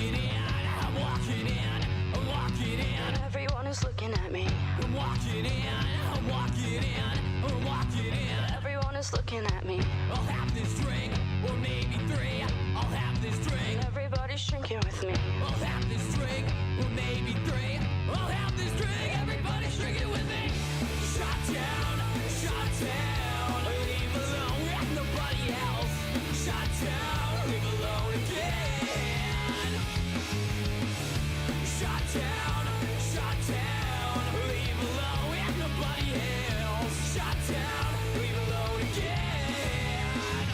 walking in, I'm walking in, I'm walking in. Everyone is looking at me. I'm walking in, I'm walking in, I'm walking in. Everyone is looking at me. I'll have this drink, or maybe three. I'll have this drink. Everybody's drinking with me. I'll have this drink, or maybe three. I'll have this drink. Everybody's drinking with me. Shut down, leave alone with nobody else. Shut down, leave alone again. Shut down, leave alone with nobody else. Shut down, leave alone again.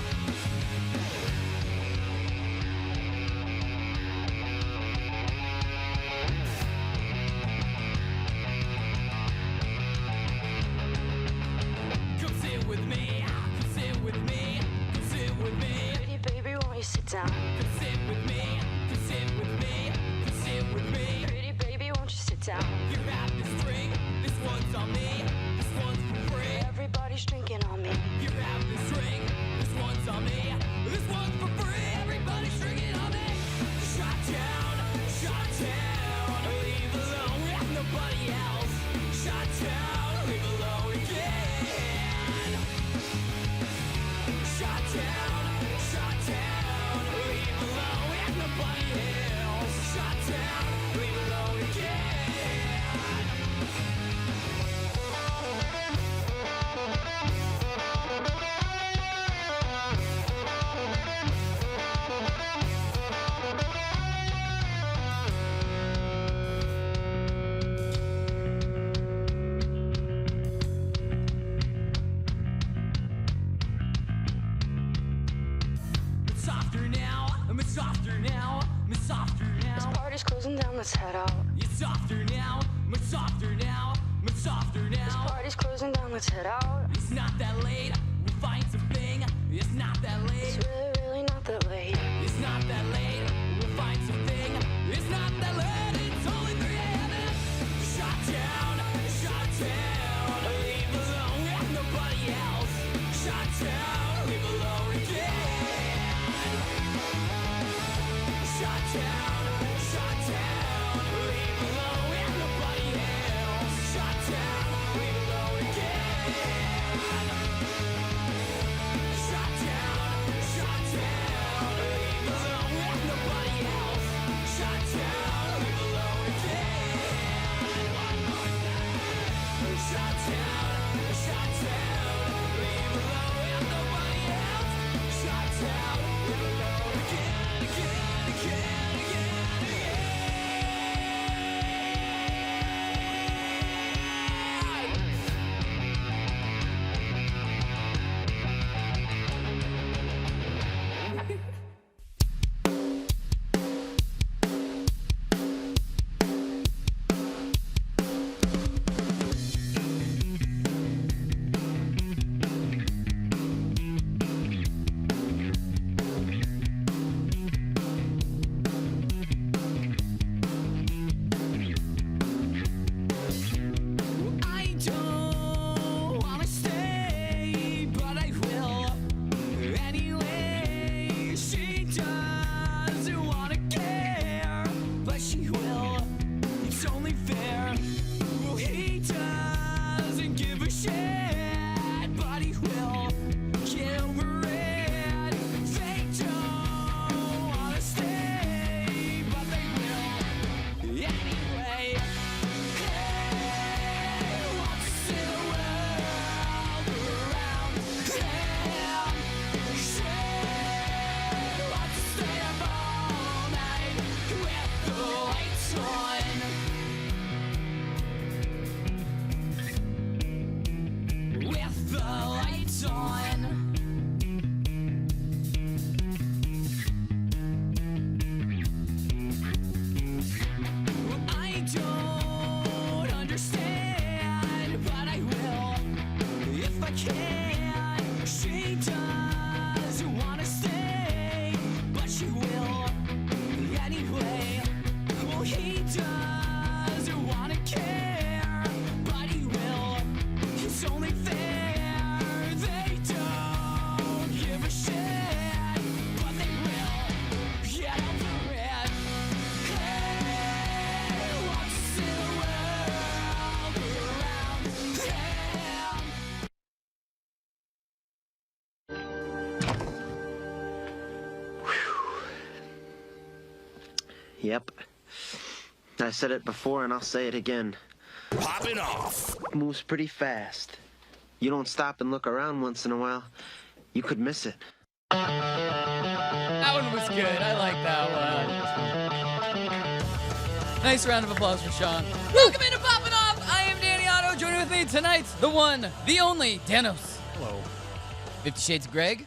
Come sit with me, come sit with me, come sit with me. Pretty baby, won't you sit down? Come sit with me, come sit with me, come sit with me. Pretty baby, won't you sit down? You have this drink, this one's on me, this one's for free. Everybody's drinking on me. You have this drink, this one's on me, this one's for free. Everybody's drinking on me. Shut down, leave alone with nobody else. Shut down, leave alone again. Shut down, leave alone with nobody else. Shut down, leave alone again. It's softer now, it's softer now, it's softer This now. party's closing down, let's head out. It's softer now, it's softer now, it's softer This now. party's closing down, let's head out. It's not that late, we'll find something. It's not that It's late, really not that late. it's not that late, we'll find something. It's not that late, it's only 3 a.m. Shut down, leave alone with nobody else. Shut down, leave alone again. Shut down, leave alone with nobody else. Shut down, leave alone again. Shut down, leave alone with nobody else. Shut down, leave alone again. One more time. Shut down, leave alone with nobody else. Shut down, leave alone again, again, again, again. Yep. I said it before and I'll say it again. Poppin' Off. Moves pretty fast. You don't stop and look around once in a while, you could miss it. That one was good. I like that one. Nice round of applause for Sean. Welcome into Poppin' Off. I am Danny Otto. Joining with me tonight, the one, the only, Danos. Hello. 50 Shades of Greg.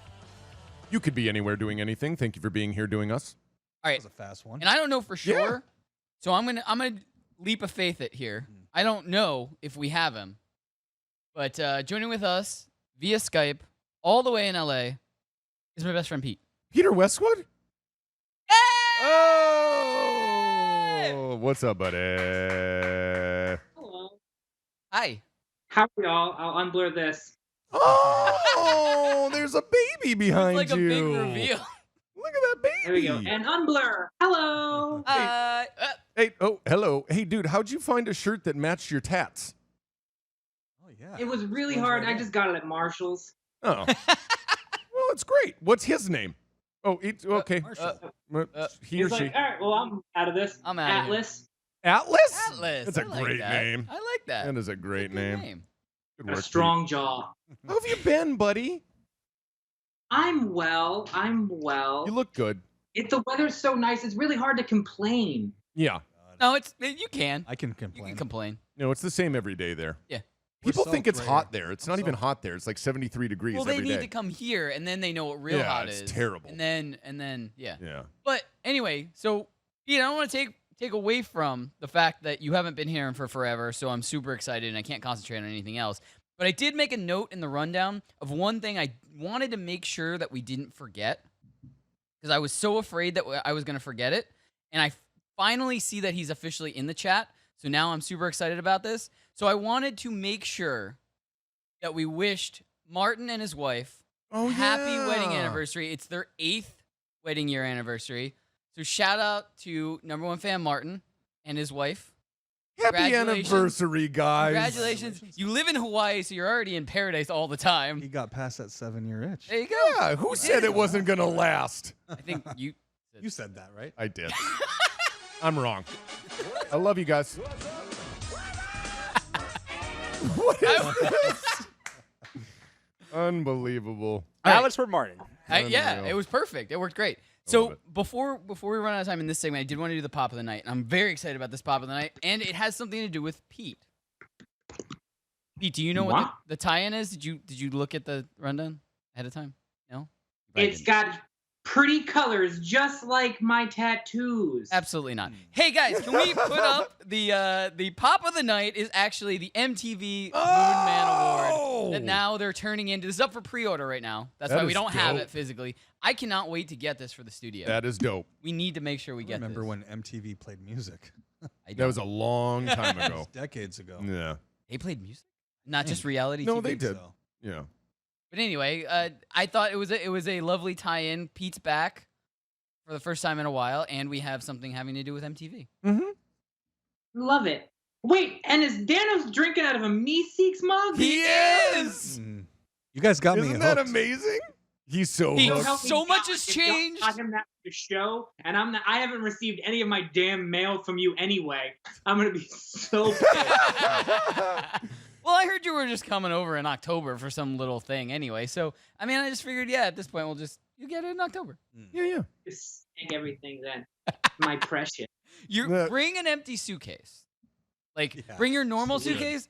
You could be anywhere doing anything. Thank you for being here doing us. All right. That was a fast one. And I don't know for sure, Yeah. so I'm gonna leap of faith it here. I don't know if we have him, but joining with us via Skype, all the way in LA, is my best friend Pete. Peter Westwood? Hey! Oh, what's up, buddy? Hello. Hi. How are y'all? I'll unblur this. Oh, there's a baby behind It's like you. a big reveal. Look at that baby. There we go. And unblur. Hello. Hey, oh, hello. Hey, dude, how'd you find a shirt that matched your tats? Oh, yeah. It was really One's hard. right I there. just got it at Marshall's. Oh. Well, it's great. What's his name? Oh, it's okay. Marshall. He or He's she. like, all right, well, I'm out of this. I'm outta here. Atlas. Atlas? Atlas. That's a I like great that. name. I like that. That is a great Good name. Good A work, strong jaw. Pete. How have you been, buddy? I'm well. You look good. The weather's so nice. It's really hard to complain. Yeah. No, you can. I can You complain. can complain. No, it's the same every day there. Yeah. People We're think it's self-rare. hot there. It's not even hot there. It's like 73 degrees Well, they every need day. to come here, and then they know what real Yeah, hot it's is. terrible. And then, yeah. Yeah. But anyway, so Pete, I don't want to take away from the fact that you haven't been here for forever, so I'm super excited and I can't concentrate on anything else. But I did make a note in the rundown of one thing I wanted to make sure that we didn't forget, because I was so afraid that I was going to forget it, and I finally see that he's officially in the chat. So now I'm super excited about this. So I wanted to make sure that we wished Martin and his wife happy wedding anniversary. It's their 8th wedding year anniversary. So shout out to number one fan Martin and his wife. Happy Congratulations. anniversary, guys. Congratulations. You live in Hawaii, so you're already in paradise all the time. He got past that 7-year itch. There you go. Yeah, who said it wasn't going to last? I think you. You said that, right? I did. I'm wrong. I love you guys. What is this? Unbelievable. All That for Martin. yeah, Unreal. it was perfect. It worked great. love So it. before we run out of time in this segment, I did want to do the pop of the night. And I'm very excited about this pop of the night, and it has something to do with Pete. Pete, do you know what What? the tie-in is? Did you look at the rundown ahead of time? No. You probably It's didn't. got pretty colors, just like my tattoos. Absolutely not. Hey guys, can we put up the pop of the night is actually the MTV Moon Man Award that now they're turning into. This is up for pre-order right now. That's That why we is don't have dope. it physically. I cannot wait to get this for the studio. That is dope. We need to make sure we I get remember this. when MTV played music. That was a long time ago. Decades ago. Yeah. They played music, not just reality. No, TV. they did. So, Yeah. But anyway, I thought it was a lovely tie-in. Pete's back for the first time in a while, and we have something having to do with MTV. Love it. Wait, and is Danos drinking out of a Meeseeks mug? He is. You guys got me Isn't hooked. that amazing? He's so He- hooked. Help me So much out. has I don't changed. got him that for the show, and I haven't received any of my damn mail from you anyway. I'm gonna be so pissed. Well, I heard you were just coming over in October for some little thing anyway. So, I mean, I just figured, yeah, at this point, you get it in October. Yeah. Just take everything then. My precious. Yeah. Bring an empty suitcase. Like, Yeah. bring your normal So good. suitcase,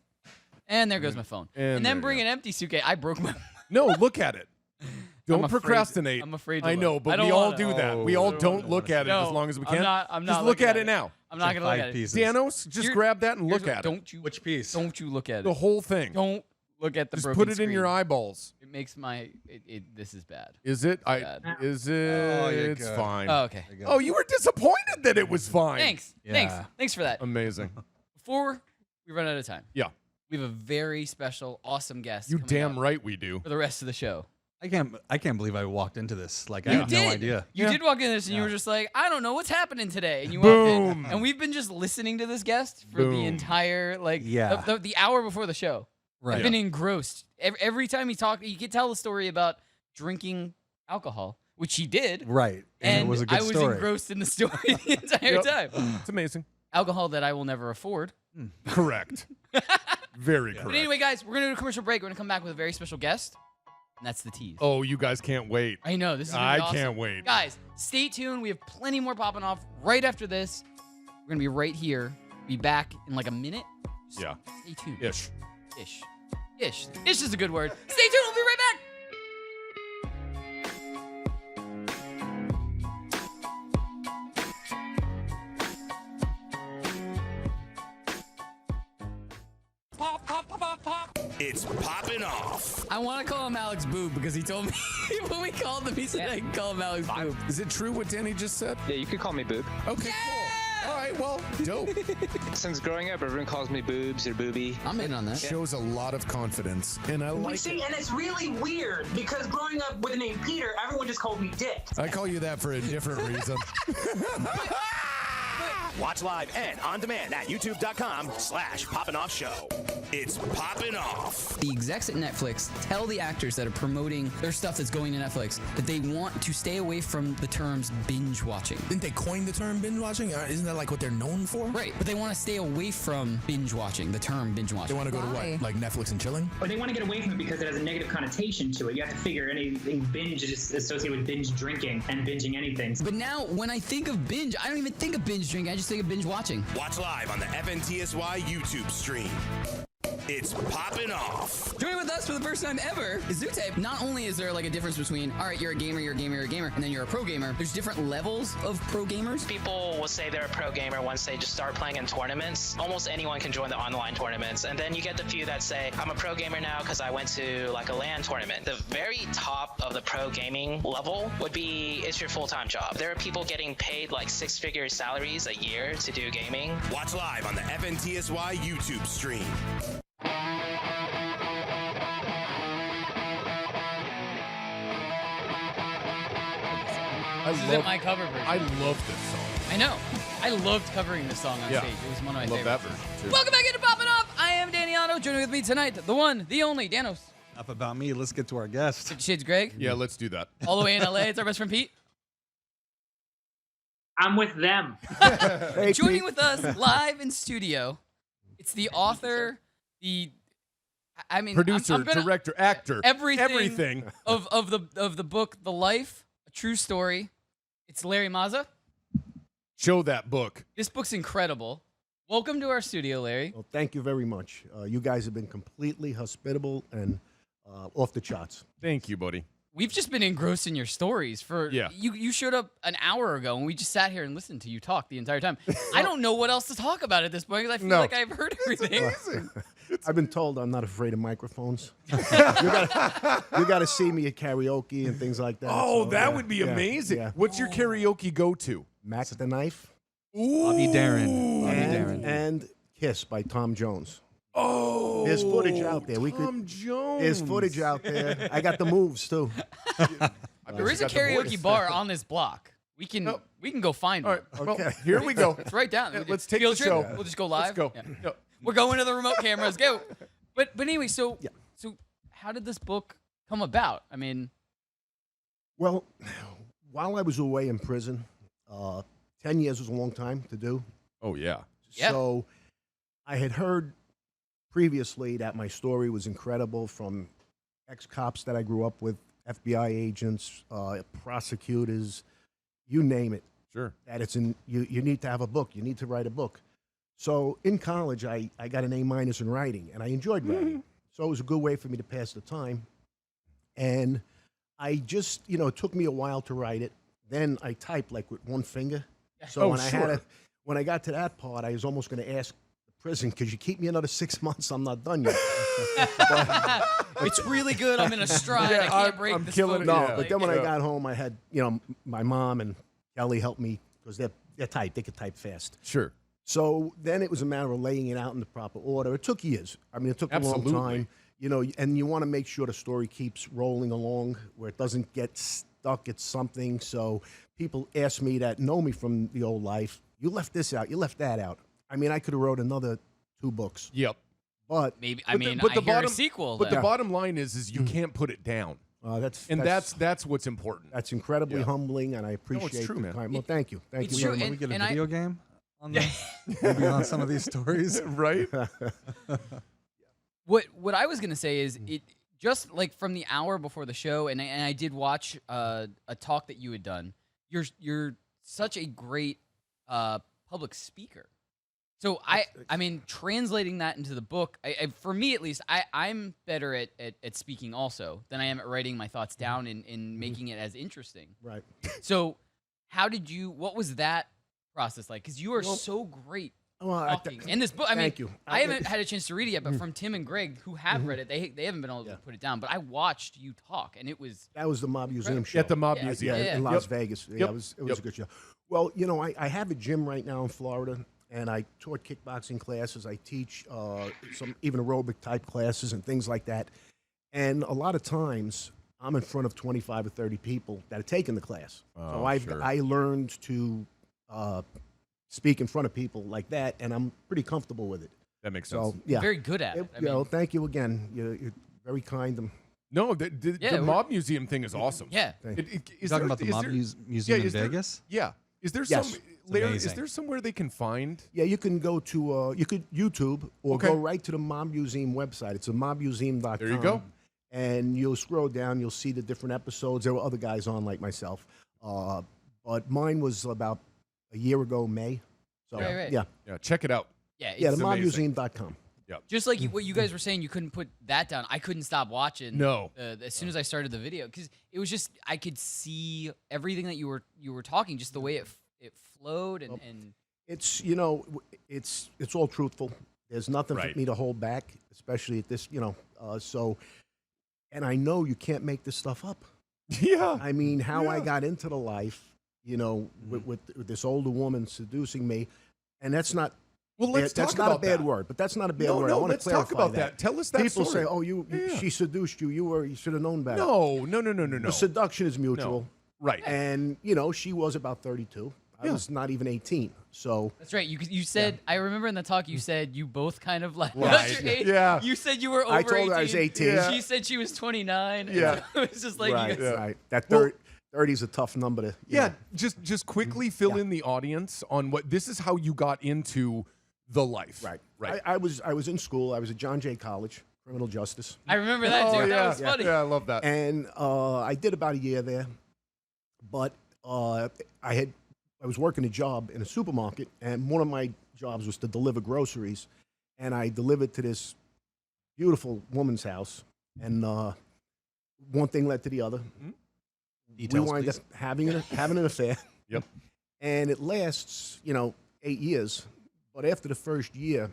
and there goes my phone. And And there then you bring go. an empty suitcase. I broke my. No, look at it. Don't afraid- procrastinate. I'm afraid to I look. know, I but don't we all wanna. do that. Oh, We all I don't don't wanna look see at it No, as long as we I'm can. not Just looking look at it now. I'm not gonna look at it. pieces. Danos, just You're- grab that and Here's look what- at it. Don't you? Which piece? Don't you look at The it? whole thing. Don't look at the Just broken put it in your screen. eyeballs. It makes my. This is bad. Is it? Bad. Is it? Oh, you're It's good. fine. Oh, okay. There you Oh, go. you were disappointed that it was fine. Thanks. Yeah. Thanks for that. Amazing. Before we run out of time, Yeah. we have a very special, awesome guest. You coming damn up right we do. for the rest of the show. I can't believe I walked into this. Like, I You had did. no idea. You Yeah. did walk in this and you Yeah. were just like, I don't know what's happening today. And you walked Boom. in. And we've been just listening to this guest for the Boom. entire, like, Yeah. the hour before the show. Right. I've been engrossed. Every time he talked, you could tell the story about drinking alcohol, which he did. Right. And it was a good I was story. engrossed in the story the entire time. It's amazing. Alcohol that I will never afford. Correct. Very correct. But anyway, guys, we're going to do a commercial break. We're going to come back with a very special guest, and that's the tease. Oh, you guys can't wait. I know. This is gonna I be awesome. can't wait. Guys, stay tuned. We have plenty more popping off right after this. We're going to be right here. Be back in like a minute. Just Yeah. Stay tuned. Ish. Ish. Ish. Ish is a good word. Stay tuned. We'll be right back. It's Poppin Off. I want to call him Alex Boob because he told me when we called him, he said I can call him Alex Boob. Is it true what Danny just said? Yeah, you could call me Boob. Okay, cool. All right, well, dope. Since growing up, everyone calls me Boobs or Booby. I'm in on that. Shows a lot of confidence, and I We like see, it. and it's really weird because growing up with the name Peter, everyone just called me Dick. I call you that for a different reason. Watch live and on demand at youtube.com/poppinoffshow. It's Poppin Off. The execs at Netflix tell the actors that are promoting their stuff that's going to Netflix that they want to stay away from the terms binge watching. Didn't they coin the term binge watching? Isn't that like what they're known for? Right, but they want to stay away from binge watching, the term binge They watching. want to go to what? Like Netflix and chilling? But they want to get away from it because it has a negative connotation to it. You have to figure anything binge is associated with binge drinking and binging anything. But now, when I think of binge, I don't even think of binge drinking. I just think of binge watching. Watch live on the FNTSY YouTube stream. It's Poppin Off. Joining with us for the first time ever is Zutape. Not only is there like a difference between, all right, you're a gamer, you're a gamer, you're a gamer, and then you're a pro gamer. There's different levels of pro gamers. People will say they're a pro gamer once they just start playing in tournaments. Almost anyone can join the online tournaments. And then you get the few that say, I'm a pro gamer now because I went to like a LAN tournament. The very top of the pro gaming level would be, it's your full-time job. There are people getting paid like six-figure salaries a year to do gaming. Watch live on the FNTSY YouTube stream. This isn't my cover version. I love this song. I know. I loved covering this song on Yeah. stage. It was one of my I love favorites. that version, too. Welcome back into Poppin' Off. I am Danny Otto. Joining with me tonight, the one, the only, Danos. Enough about me. Let's get to our guest. 50 Shades Greg. Yeah, let's do that. All the way in LA, it's our best friend Pete. I'm with them. Joining with us live in studio, it's the author, Producer, I'm gonna- director, actor, everything of the book, The Life, A True Story. It's Larry Maza. Show that book. This book's incredible. Welcome to our studio, Larry. Well, thank you very much. You guys have been completely hospitable and off the charts. Thank you, buddy. We've just been engrossed in your stories Yeah. You showed up an hour ago and we just sat here and listened to you talk the entire time. I don't know what else to talk about at this point because I feel like I've heard everything. I've been told I'm not afraid of microphones. you gotta see me at karaoke and things like that. Oh, So, that yeah, would be yeah, amazing. yeah. What's your karaoke go-to? Mac the Knife Bobby Darin. Bobby Darin. and Kiss by Tom Jones. Oh, There's footage out there. Tom Jones. There's footage out there. I got the moves too. There is a karaoke bar on this block. We can go find All one. right, well, Okay. here we go. It's right down. Yeah, let's take Field the trip. show. We'll just go live. Let's go. Yeah. No. We're going to the remote cameras. Go. But anyway, so Yeah. so how did this book come about? I mean, Well, while I was away in prison, 10 years was a long time to do. Oh, yeah. Yeah. So I had heard previously that my story was incredible from ex-cops that I grew up with, FBI agents, prosecutors, you name it. Sure. That it's in you need to have a book. You need to write a book. So in college, I got an A- in writing, and I enjoyed writing. So it was a good way for me to pass the time. And I just, it took me a while to write it. Then I typed like with one finger. So when I got to that part, I was almost going to ask the prison, could you keep me another 6 months? I'm not done yet. it's really good. I'm in a stride. Yeah, I can't break I'm this killing it. focus. No, Yeah. but then when I Yeah. got home, I had, my mom and Kelly helped me because they're type. They could type fast. Sure. So then it was a matter of laying it out in the proper order. It took years. I mean, it took Absolutely. a long time. And you want to make sure the story keeps rolling along where it doesn't get stuck at something. So people ask me that know me from the old life, you left this out, you left that out. I mean, I could have wrote another 2 books. Yep. But Maybe. But I the hear bottom- a sequel. But though. the bottom line is you can't put it down. That's what's important. That's incredibly humbling, and I appreciate true, the man. time. Well, thank you. Thank It's you true, very Can we much. get a video game on the, maybe on some of these stories? Right? What I was gonna say is it just like from the hour before the show, and I did watch a talk that you had done. You're such a great public speaker. So I mean, translating that into the book, for me at least, I'm better at speaking also than I am at writing my thoughts down and making it as interesting. Right. So what was that process like? Because you are so great talking. And this book, I mean, thank you. I haven't had a chance to read it yet, but from Tim and Greg, who have read it, they haven't been able to put it down. But I watched you talk, and it was... That was the Mob Museum show. At the Mob Museum. Yeah, in Las Yep. Vegas. Yeah, Yep. it was a good show. Well, you know, I have a gym right now in Florida, and I taught kickboxing classes. I teach some even aerobic type classes and things like that. And a lot of times, I'm in front of 25 or 30 people that are taking the class. So I learned to speak in front of people like that, and I'm pretty comfortable with it. That makes sense. So, yeah. Very good at it. I You know, mean, thank you again. You're very kind. No, the Mob Museum thing is awesome. Yeah. You're talking about the Mob Museum in Vegas? Is there Yes. some... Larry, is amazing. there somewhere they can find? Yeah, you can go to you could YouTube or go right to the Mob Museum website. It's a mobmuseum.com. There you go. And you'll scroll down, you'll see the different episodes. There were other guys on like myself. But mine was about a year ago, May. So Right. yeah. Yeah, check it out. Yeah, Yeah, it's the amazing. mobmuseum.com. just like what you guys were saying, you couldn't put that down. I couldn't stop watching. No. As soon as I started the video, because it was just I could see everything that you were talking, just the way it flowed and It's it's all truthful. There's nothing Right. for me to hold back, especially at this, so and I know you can't make this stuff up. Yeah. I mean, how I got into the life, with this older woman seducing me, and that's not. Well, let's that's talk not about a bad that. word, but that's not a bad No, word. no, I want let's to talk clarify about that. Tell us that People story. say, "Oh, she seduced you. You should have known better." No. The seduction is mutual, Right. and she was about 32. I was not even 18. So that's right. You said I remember in the talk you said you both kind of like Right. your age. Yeah. You said you were over I told 18. her I was 18. Yeah. She said she was 29. Yeah. It was just like right, you guys, right. That Well- 30 is a tough number to. you know. just quickly fill in the audience on what this is how you got into the life. Right. I was in school. I was at John Jay College, criminal justice, I remember that too. That was funny. Yeah, I love that. and I did about a year there. But I was working a job in a supermarket, and one of my jobs was to deliver groceries, and I delivered to this beautiful woman's house, and one thing led to the other. Details, we wind please. up having an affair. Yep. And it lasts, 8 years. But after the first year,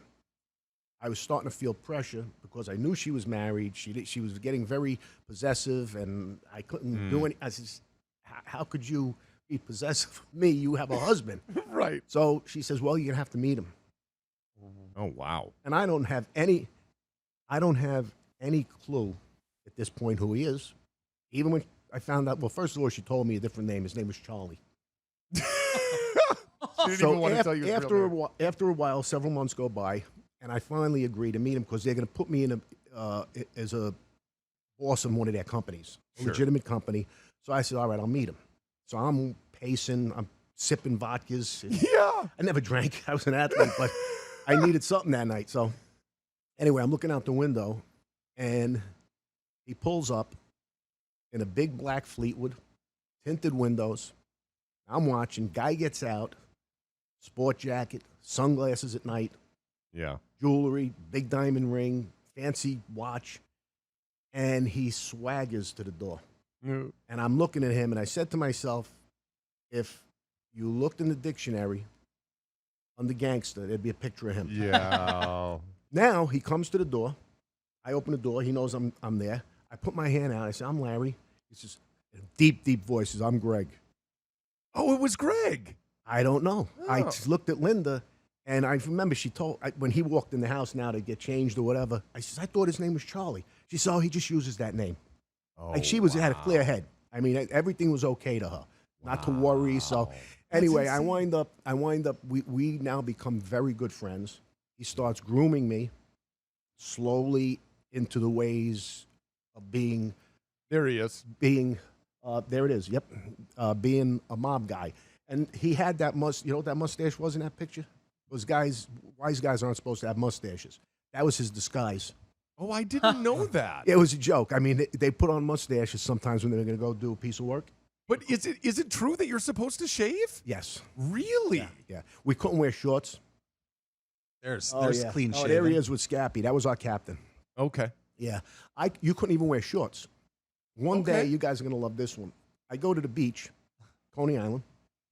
I was starting to feel pressure because I knew she was married. She was getting very possessive, and I couldn't do any. I said, "How could you be possessive of me? You have a husband." Right. So she says, "Well, you're gonna have to meet him." Oh wow. And I don't have any clue at this point who he is. Even when I found out, well, first of all, she told me a different name. His name was Charlie. She didn't even want to tell you his real name. after a while, several months go by, and I finally agree to meet him because they're going to put me in as a boss in one of their companies, a legitimate company. So I said, all right, I'll meet him. So I'm pacing, I'm sipping vodkas. Yeah. I never drank. I was an athlete, but I needed something that night. So anyway, I'm looking out the window, and he pulls up in a big black Fleetwood, tinted windows. I'm watching. Guy gets out, sport jacket, sunglasses at night, Yeah. jewelry, big diamond ring, fancy watch, and he swaggers to the door. No. And I'm looking at him, and I said to myself, if you looked in the dictionary under gangster, there'd be a picture of him. Yeah. Now he comes to the door. I open the door. He knows I'm there. I put my hand out. I say, I'm Larry. He says, in deep, deep voices, I'm Greg. Oh, it was Greg. I don't know. I Oh. just looked at Linda, and I remember when he walked in the house now to get changed or whatever, I said, I thought his name was Charlie. She said, oh, he just uses that name. Oh, Like she had a clear head. I mean, everything was okay to her. Not to worry. So anyway, I wind up, we now become very good friends. He starts grooming me slowly into the ways of being There he is. Being, there it is. Yep, being a mob guy, and he had that You know what that mustache was in that picture? Those guys, wise guys, aren't supposed to have mustaches. That was his disguise. Oh, I didn't know that. It was a joke. I mean, they put on mustaches sometimes when they're going to go do a piece of work. But is it true that you're supposed to shave? Yes. Really? Yeah. We couldn't wear shorts. There's yeah. clean Oh, shaven. there he is with Scappy. That was our captain. Okay. Yeah. You couldn't even wear shorts. One Okay. day, you guys are going to love this one. I go to the beach, Coney Island.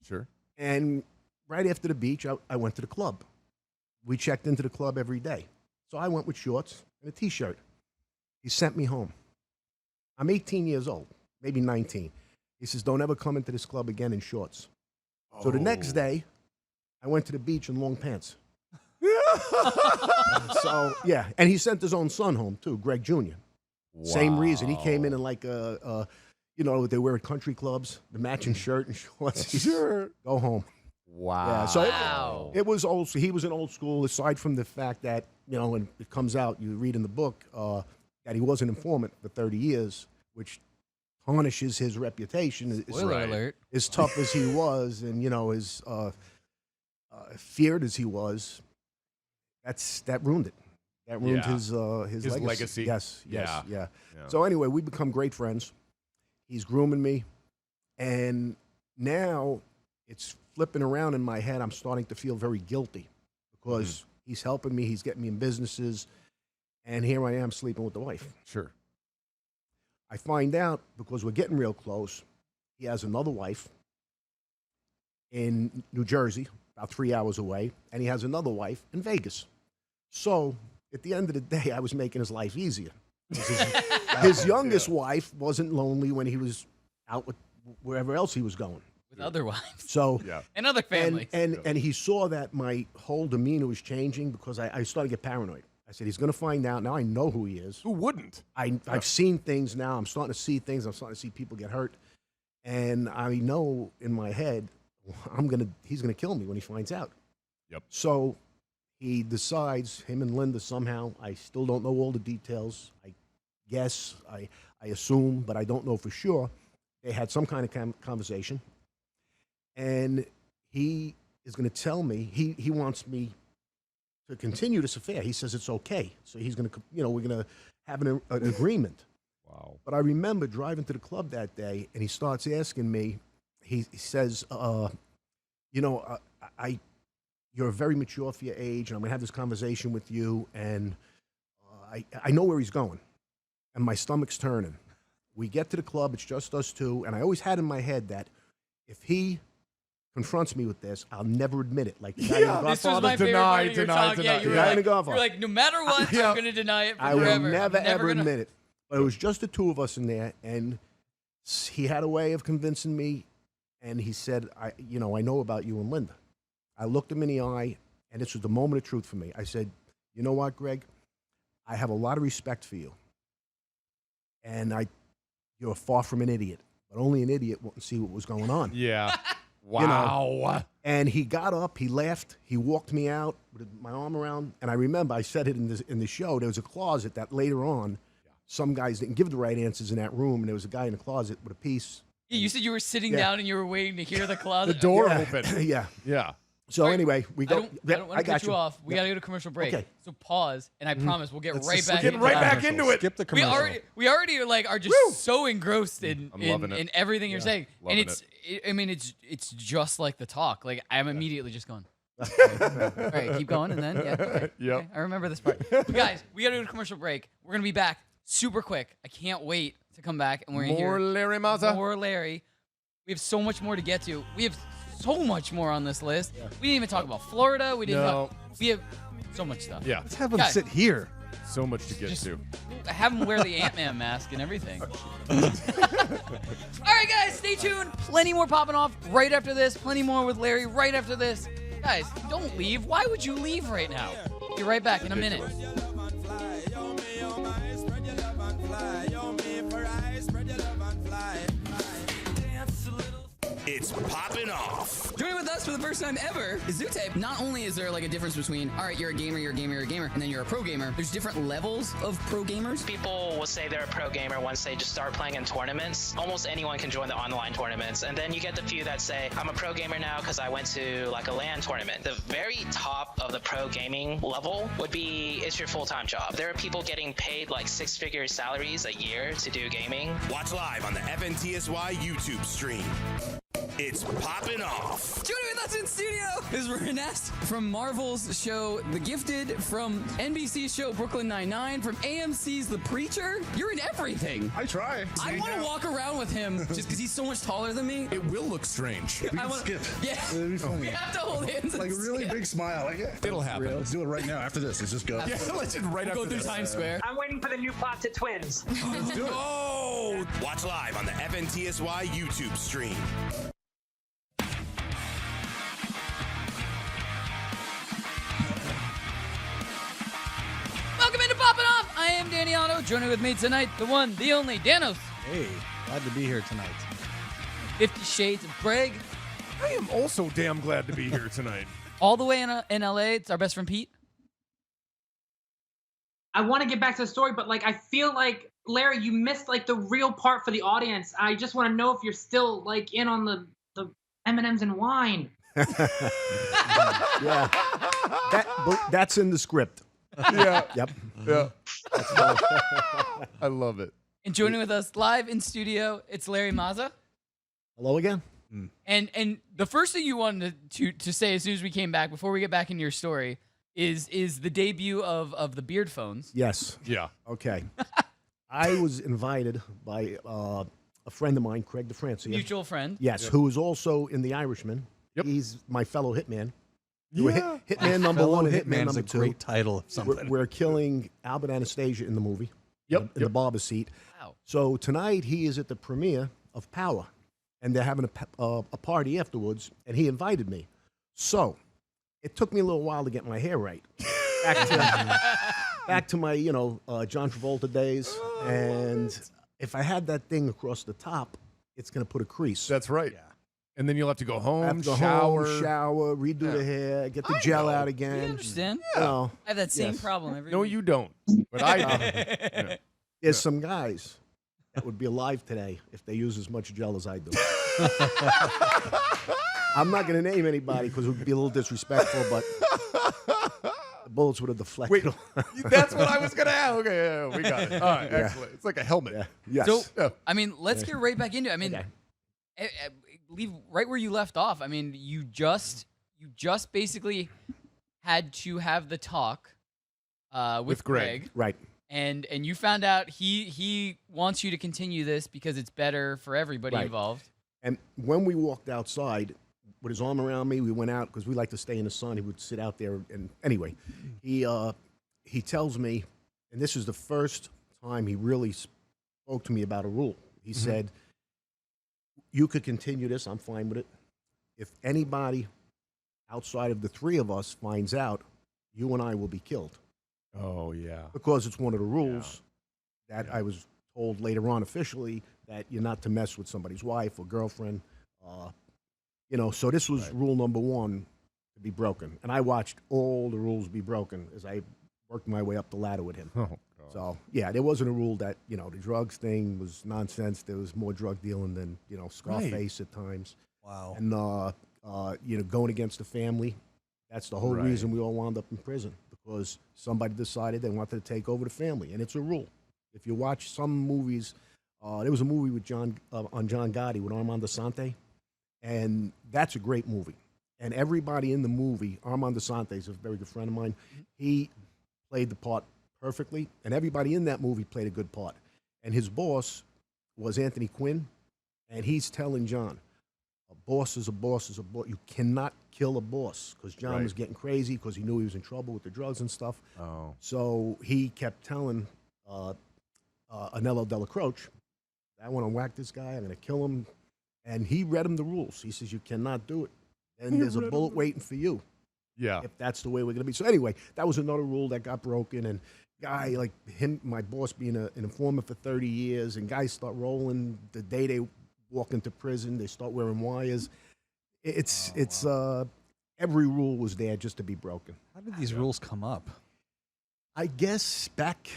Sure. And right after the beach, I went to the club. We checked into the club every day. So I went with shorts and a T-shirt. He sent me home. I'm 18 years old, maybe 19. He says, don't ever come into this club again in shorts. So the next day, I went to the beach in long pants. So, yeah. And he sent his own son home, too, Greg Jr. Same reason. He came in like you know, they wear at country clubs, the matching shirt and shorts. Sure. Go home. Wow. Yeah, so it was old. He was an old school, aside from the fact that, you know, when it comes out, you read in the book that he was an informant for 30 years, which tarnishes his reputation. Spoiler alert. As tough as he was and, you know, as feared as he was, that ruined it. That ruined his legacy. Yes. Yeah. So anyway, we become great friends. He's grooming me. And now it's flipping around in my head. I'm starting to feel very guilty because he's helping me. He's getting me in businesses. And here I am sleeping with the wife. Sure. I find out because we're getting real close. He has another wife in New Jersey, about 3 hours away. And he has another wife in Vegas. So at the end of the day, I was making his life easier. His youngest wife wasn't lonely when he was out with wherever else he was going. With other wives. So and other families. And he saw that my whole demeanor was changing because I started to get paranoid. I said, he's going to find out. Now I know who he is. Who wouldn't? I've seen things now. I'm starting to see things. I'm starting to see people get hurt. And I know in my head, he's going to kill me when he finds out. Yep. So he decides, him and Linda somehow, I still don't know all the details. I guess, I assume, but I don't know for sure. They had some kind of conversation. And he is going to tell me, he wants me to continue this affair. He says it's okay. So he's going to, you know, we're going to have an agreement. Wow. But I remember driving to the club that day, and he starts asking me, he says, you know, you're very mature for your age, and I'm going to have this conversation with you, and I know where he's going, and my stomach's turning. We get to the club, it's just us two, and I always had in my head that if he confronts me with this, I'll never admit it. Like the guy in The This was Godfather. my favorite part of your talk. Yeah, you were The guy in like, The Godfather. you're like, no matter what, I'm going to deny it I forever. will never, ever gonna... admit it. But it was just the two of us in there, and he had a way of convincing me, and he said, I know about you and Linda. I looked him in the eye, and this was the moment of truth for me. I said, you know what, Greg? I have a lot of respect for you. And you're far from an idiot, but only an idiot wouldn't see what was going on. Yeah. Wow. You know? And he got up, he left, he walked me out with my arm around, and I remember I said it in the show. There was a closet that later on, some guys didn't give the right answers in that room, and there was a guy in the closet with a piece. Yeah, you said you were sitting down and you were waiting to hear the closet. The door open. Yeah. Yeah. So anyway, we go. I don't want to cut you off. We got to go to commercial break. Okay. So pause, and I promise we'll get right back. Get right back into it. Skip the commercial. We already are just so engrossed in everything you're saying, Loving and it's just like the talk. Like I'm immediately just going. All right, keep going, and then okay, okay, I remember this part. But guys, we got to go to commercial break. We're gonna be back super quick. I can't wait to come back, and we're gonna hear More Larry Maza. More Larry. We have so much more to get to. We have so much more on this list. We didn't even talk about Florida. We have so much stuff. Yeah. Let's have him sit here. So much to get to. Have him wear the Ant-Man mask and everything. All right, guys, stay tuned. Plenty more popping off right after this. Plenty more with Larry right after this. Guys, don't leave. Why would you leave right now? Be right back in a minute. It's Poppin' Off. Joining with us for the first time ever is Zute. Not only is there like a difference between, all right, you're a gamer, and then you're a pro gamer. There's different levels of pro gamers. People will say they're a pro gamer once they just start playing in tournaments. Almost anyone can join the online tournaments. And then you get the few that say, I'm a pro gamer now because I went to like a LAN tournament. The very top of the pro gaming level would be, it's your full-time job. There are people getting paid like 6-figure salaries a year to do gaming. Watch live on the FNTSY YouTube stream. It's Poppin' Off. Joining with us in studio is Renest from Marvel's show The Gifted, from NBC's show Brooklyn Nine-Nine, from AMC's The Preacher. You're in everything. I try. I want to walk around with him just because he's so much taller than me. It will look strange. We can skip. Yeah. It'll be funny. We have to hold hands. Like a really big smile. Like, yeah. It'll happen. Let's do it right now. After this, let's just go. Yeah, let's just right We'll after go through this. Times Square. I'm waiting for the new Pizza Twins. Let's do it. Oh! Watch live on the FNTSY YouTube stream. Welcome into Poppin' Off. I am Danny Otto. Joining with me tonight, the one, the only, Danos. Hey, glad to be here tonight. 50 Shades of Greg. I am also damn glad to be here tonight. All the way in LA, it's our best friend Pete. I want to get back to the story, but like I feel like Larry, you missed like the real part for the audience. I just want to know if you're still like in on the M&Ms and wine. Yeah, that's in the script. Yeah. Yep. Yeah. I love it. And joining with us live in studio, it's Larry Maza. Hello again. And the first thing you wanted to say as soon as we came back, before we get back into your story, is the debut of the beard phones. Yes. Yeah. Okay. I was invited by a friend of mine, Craig DeFrancia. Mutual friend. Yes, Yep. who is also in The Irishman. Yep. He's my fellow hitman. Yeah. Hitman number one and Hitman Hitman's number a two. great title of something. We're killing Albert Anastasia in the movie. Yep. In the barber seat. Wow. So tonight he is at the premiere of Power, and they're having a party afterwards, and he invited me. So it took me a little while to get my hair right. Back to my, John Travolta days. And if I had that thing across the top, it's going to put a crease. That's right. Yeah. And then you'll have to go home, I have to go shower. home, shower, redo the hair, get the gel out again. You understand? You know, I have that same yes. problem every No, week. you don't. But I do. Yeah. There's some guys that would be alive today if they use as much gel as I do. I'm not going to name anybody because it would be a little disrespectful, but the bullets would have deflected. Wait, that's what I was going to ask. Okay, yeah, we got it. All right, excellent. It's like a helmet. Yeah. Yes. So, Yeah. I mean, let's get right back into it. I mean, Okay. leave right where you left off. I mean, you just basically had to have the talk with Greg. Right. And you found out he wants you to continue this because it's better for everybody Right. involved. And when we walked outside, with his arm around me, we went out because we like to stay in the sun. He would sit out there. And anyway, he tells me, and this is the first time he really spoke to me about a rule. He said, you could continue this. I'm fine with it. If anybody outside of the three of us finds out, you and I will be killed. Oh, yeah. Because it's one of the rules that I was told later on officially that you're not to mess with somebody's wife or girlfriend. So this was rule number one to be broken. And I watched all the rules be broken as I worked my way up the ladder with him. Oh, God. So, yeah, there wasn't a rule that, the drugs thing was nonsense. There was more drug dealing than, Scarface at times. Wow. And, going against the family. That's the whole Right. reason we all wound up in prison, because somebody decided they wanted to take over the family. And it's a rule. If you watch some movies, there was a movie with on John Gotti with Armand Assante, and that's a great movie. And everybody in the movie, Armand Assante is a very good friend of mine, he played the part perfectly, and everybody in that movie played a good part. And his boss was Anthony Quinn, and he's telling John, a boss is a boss is a boss. You cannot kill a boss, because John was getting crazy because he knew he was in trouble with the drugs and stuff. Oh. So he kept telling Anello Della Croce, I want to whack this guy. I'm going to kill him. And he read him the rules. He says, you cannot do it. And there's a bullet waiting for you. Yeah. If that's the way we're going to be. So anyway, that was another rule that got broken. And guy like him, my boss being an informant for 30 years, and guys start rolling the day they walk into prison. They start wearing wires. It's every rule was there just to be broken. How did these rules come up? I guess back.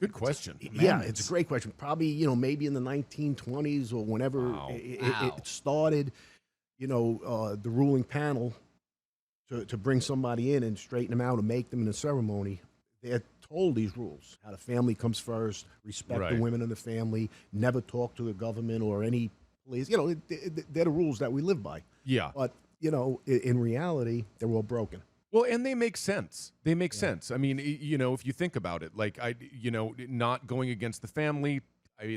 Good question. Yeah, it's a great question. Probably, maybe in the 1920s or whenever it started, the ruling panel to bring somebody in and straighten them out and make them in a ceremony. They're told these rules: how the family comes first, respect the women in the family, never talk to the government or any police. They're the rules that we live by. Yeah. But in reality, they're all broken. Well, and they make sense. They make sense. I mean, if you think about it, like not going against the family,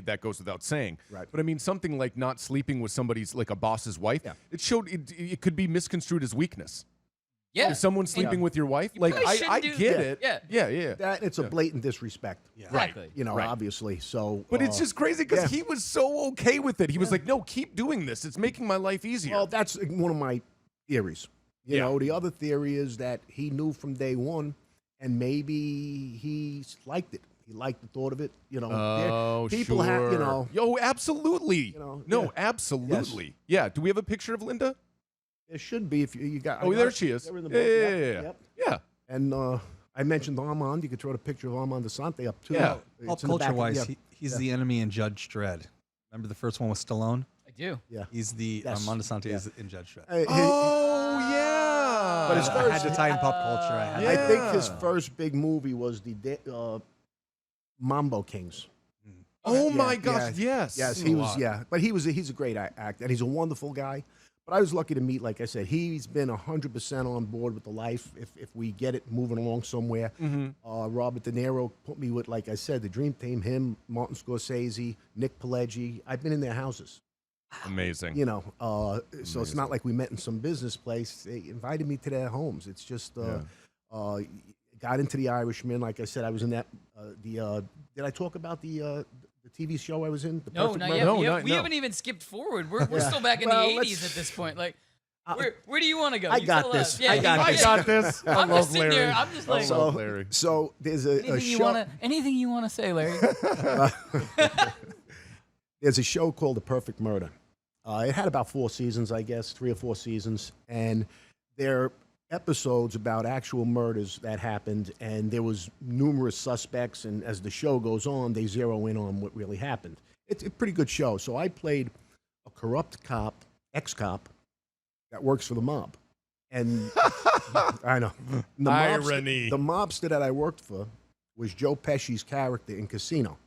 that goes without saying. Right. But I mean, something like not sleeping with somebody's, like a boss's wife, it could be misconstrued as weakness. Yeah. If someone's sleeping with your wife, You like probably I shouldn't get do it. that. Yeah. That it's a blatant disrespect. Yeah. Exactly. Obviously. So, But it's just crazy because he was so okay with it. He was like, "No, keep doing this. It's making my life easier." Well, that's one of my theories. The other theory is that he knew from day one, and maybe he liked it. He liked the thought of it. People sure. have, Yo, absolutely. No, yeah. absolutely. Yes. Yeah. Do we have a picture of Linda? There should be if you got. Oh, there she is. They're in the Yeah. book. Yeah. And I mentioned Armand. You could throw the picture of Armand Desante up too. Yeah. Pop culture-wise, he's the enemy in Judge Dredd. Remember the first one with Stallone? I do. Yeah. He's the Armand DeSante is in Judge Dredd. Oh, yeah. But his I had to tie in pop culture. I think his first big movie was the Mambo Kings. Oh my gosh, yes. Yes, he was, But he's a great actor, and he's a wonderful guy. But I was lucky to meet, like I said, he's been 100% on board with the life if we get it moving along somewhere. Robert De Niro put me with, like I said, the Dream Team, him, Martin Scorsese, Nick Pileggi. I've been in their houses. Amazing. So it's not like we met in some business place. They invited me to their homes. It's just got into The Irishman. Like I said, I was in that. Did I talk about the TV show I was in? The No, Perfect not Murder? yet. We haven't even skipped forward. We're still back in the 80s at this point. Like, where do you want to go? I You got tell this. us. Yeah, I got this. I'm just sitting there. I'm just like, So there's a show. Anything you want to say, Larry? There's a show called The Perfect Murder. It had about 4 seasons, I guess, 3 or 4 seasons, and they're episodes about actual murders that happened, and there was numerous suspects, and as the show goes on, they zero in on what really happened. It's a pretty good show. So I played a corrupt cop, ex-cop, that works for the mob. And I know. Irony. The mobster that I worked for was Joe Pesci's character in Casino,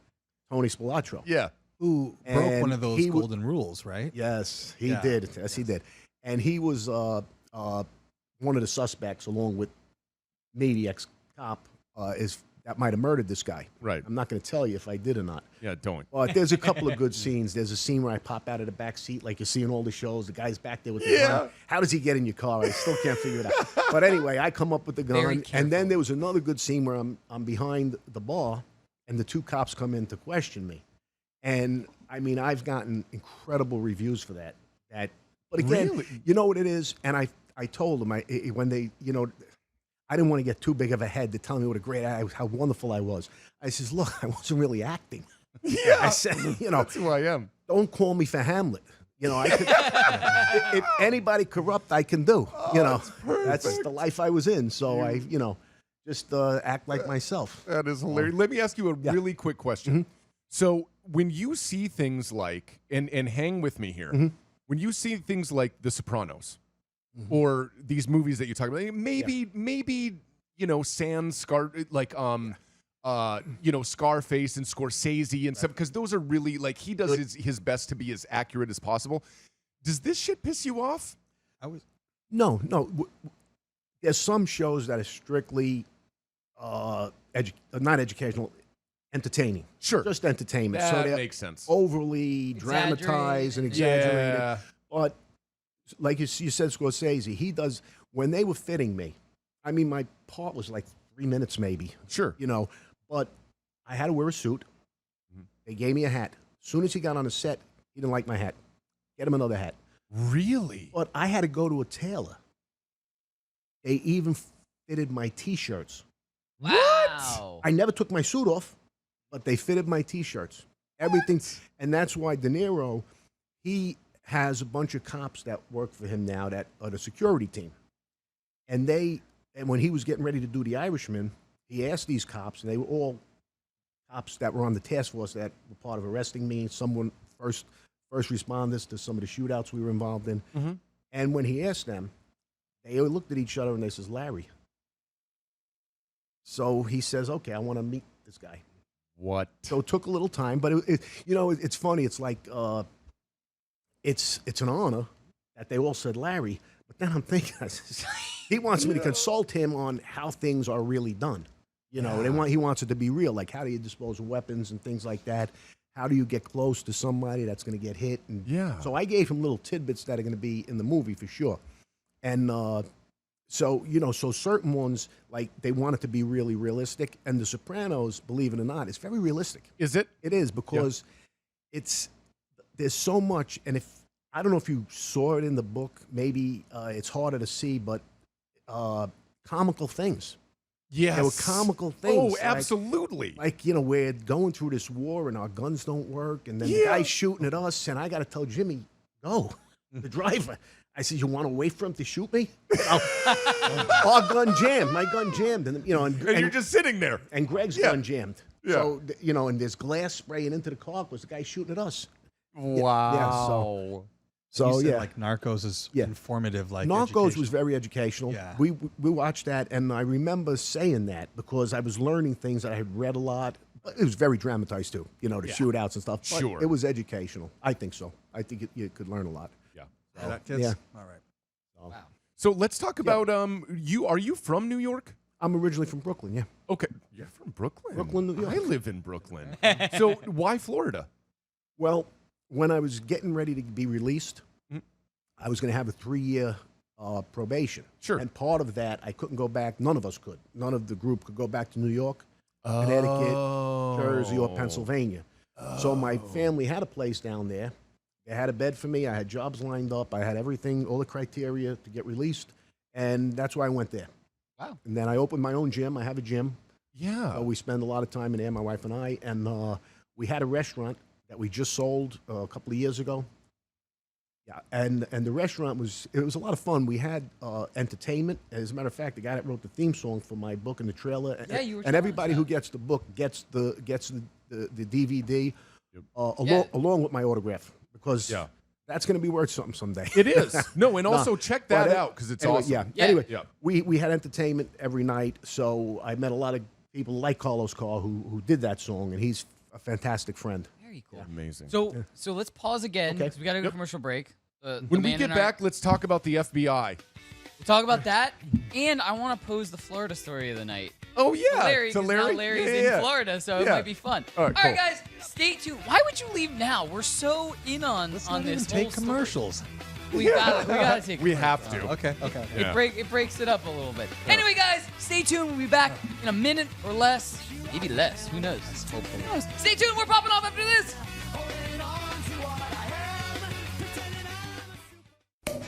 Tony Spilatro. Yeah. Who broke one of those golden rules, right? Yes, he did. Yes, he did. And he was one of the suspects, along with me, the ex-cop, that might have murdered this guy. Right. I'm not going to tell you if I did or not. Yeah, don't. But there's a couple of good scenes. There's a scene where I pop out of the back seat, like you see in all the shows. The guy's back there with the gun. How does he get in your car? I still can't figure it out. But anyway, I come up with the gun, and then there was another good scene where I'm behind the bar, and the 2 cops come in to question me. And I mean, I've gotten incredible reviews for that. But again, Really? you know what it is? And I told them when they, I didn't want to get too big of a head to tell me how wonderful I was. I says, look, I wasn't really acting. Yeah. I said, that's who I am. Don't call me for Hamlet. I could, if anybody corrupt, I can do. That's the life I was in. So I, just act like myself. That is hilarious. Let me ask you a really quick question. So when you see things like, and hang with me here, when you see things like The Sopranos, or these movies that you talk about, maybe Sans Scarface and Scorsese and stuff, because those are really he does his best to be as accurate as possible. Does this shit piss you off? No. There's some shows that are strictly not educational, entertaining. Sure. Just entertainment. That so they're makes sense. Overly dramatized and exaggerated. Yeah. But like you said, Scorsese, he does, when they were fitting me, I mean, my part was like 3 minutes maybe. Sure. But I had to wear a suit. They gave me a hat. As soon as he got on the set, he didn't like my hat. Get him another hat. Really? But I had to go to a tailor. They even fitted my T-shirts. Wow. I never took my suit off, but they fitted my T-shirts. Everything. And that's why De Niro, he has a bunch of cops that work for him now that are the security team. And when he was getting ready to do The Irishman, he asked these cops, and they were all cops that were on the task force that were part of arresting me, first responders to some of the shootouts we were involved in. Mm-hmm. And when he asked them, they looked at each other and they says, Larry. So he says, okay, I want to meet this guy. What? So it took a little time, but it's funny. It's like it's an honor that they all said Larry. But then I'm thinking, he wants me to consult him on how things are really done. He wants it to be real. Like, how do you dispose of weapons and things like that? How do you get close to somebody that's going to get hit? And so I gave him little tidbits that are going to be in the movie for sure. And so certain ones, like, they want it to be really realistic. And The Sopranos, believe it or not, it's very realistic. Is it? It is, because there's so much. And I don't know if you saw it in the book, maybe it's harder to see, but comical things. Yes. There were comical things. Oh, absolutely. Like, we're going through this war and our guns don't work, and then the guy's shooting at us, and I got to tell Jimmy, go, the driver. I said, you want to wait for him to shoot me? Our gun jammed. My gun jammed. And you're just sitting there. And Greg's gun jammed. Yeah. So, and there's glass spraying into the car because the guy shooting at us. Wow. So you said, like, Narcos is informative. Like, Narcos was very educational. Yeah. We watched that, and I remember saying that because I was learning things that I had read a lot. It was very dramatized too, the shootouts and stuff. But Sure. it was educational. I think so. I think you could learn a lot. Yeah. Yeah. All right. Wow. So let's talk about you. Are you from New York? I'm originally from Brooklyn. Yeah. Okay. You're from Brooklyn. Brooklyn, New York. I live in Brooklyn. So why Florida? Well, when I was getting ready to be released, I was going to have a 3-year probation. Sure. And part of that, I couldn't go back. None of us could. None of the group could go back to New York, Connecticut, Jersey, or Pennsylvania. So my family had a place down there. They had a bed for me. I had jobs lined up. I had everything, all the criteria to get released. And that's why I went there. Wow. And then I opened my own gym. I have a gym. Yeah. So we spend a lot of time in there, my wife and I. And we had a restaurant that we just sold a couple of years ago. Yeah, and the restaurant was a lot of fun. We had entertainment. As a matter of fact, the guy that wrote the theme song for my book and the trailer, and everybody who gets the book gets the DVD along with my autograph, because that's going to be worth something someday. It is. No, and also check that out because it's awesome. Yeah. Anyway, we had entertainment every night, so I met a lot of people like Carlos Carr who did that song, and he's a fantastic friend. Very cool. Amazing. So let's pause again because we got to go to commercial break. When we get back, let's talk about the FBI. We'll talk about that, and I want to pose the Florida story of the night. Oh, yeah. To Larry, To 'cause Larry? now Larry's Yeah. in Florida, so it might be fun. All right, cool. guys, stay tuned. Why would you leave now? We're so in on this. Not even whole take story. commercials. We gotta take. We a break. have to. Okay. Yeah. It breaks it up a little bit. Anyway, guys, stay tuned. We'll be back in a minute or less, maybe less. Who knows? Hopefully. Who knows? Stay tuned. We're popping off after this.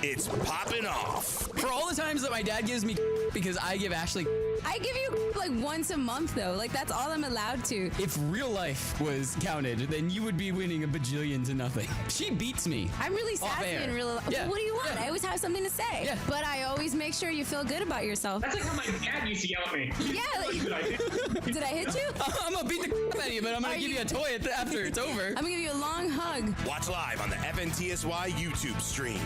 It's Poppin' Off. For all the times that my dad gives me because I give Ashley, I give you like once a month though. Like that's all I'm allowed to. if real life was counted, then you would be winning a bajillion to nothing. She beats me. I'm really Off sassy air. in real life. Yeah. What do you want? I always have something to say. Yeah. But I always make sure you feel good about yourself. That's like how my dad used to yell at me. Yeah. Did I hit you? I'm gonna beat the crap out of you, but I'm gonna give you a toy after it's over. I'm gonna give you a long hug. Watch live on the FNTSY YouTube stream.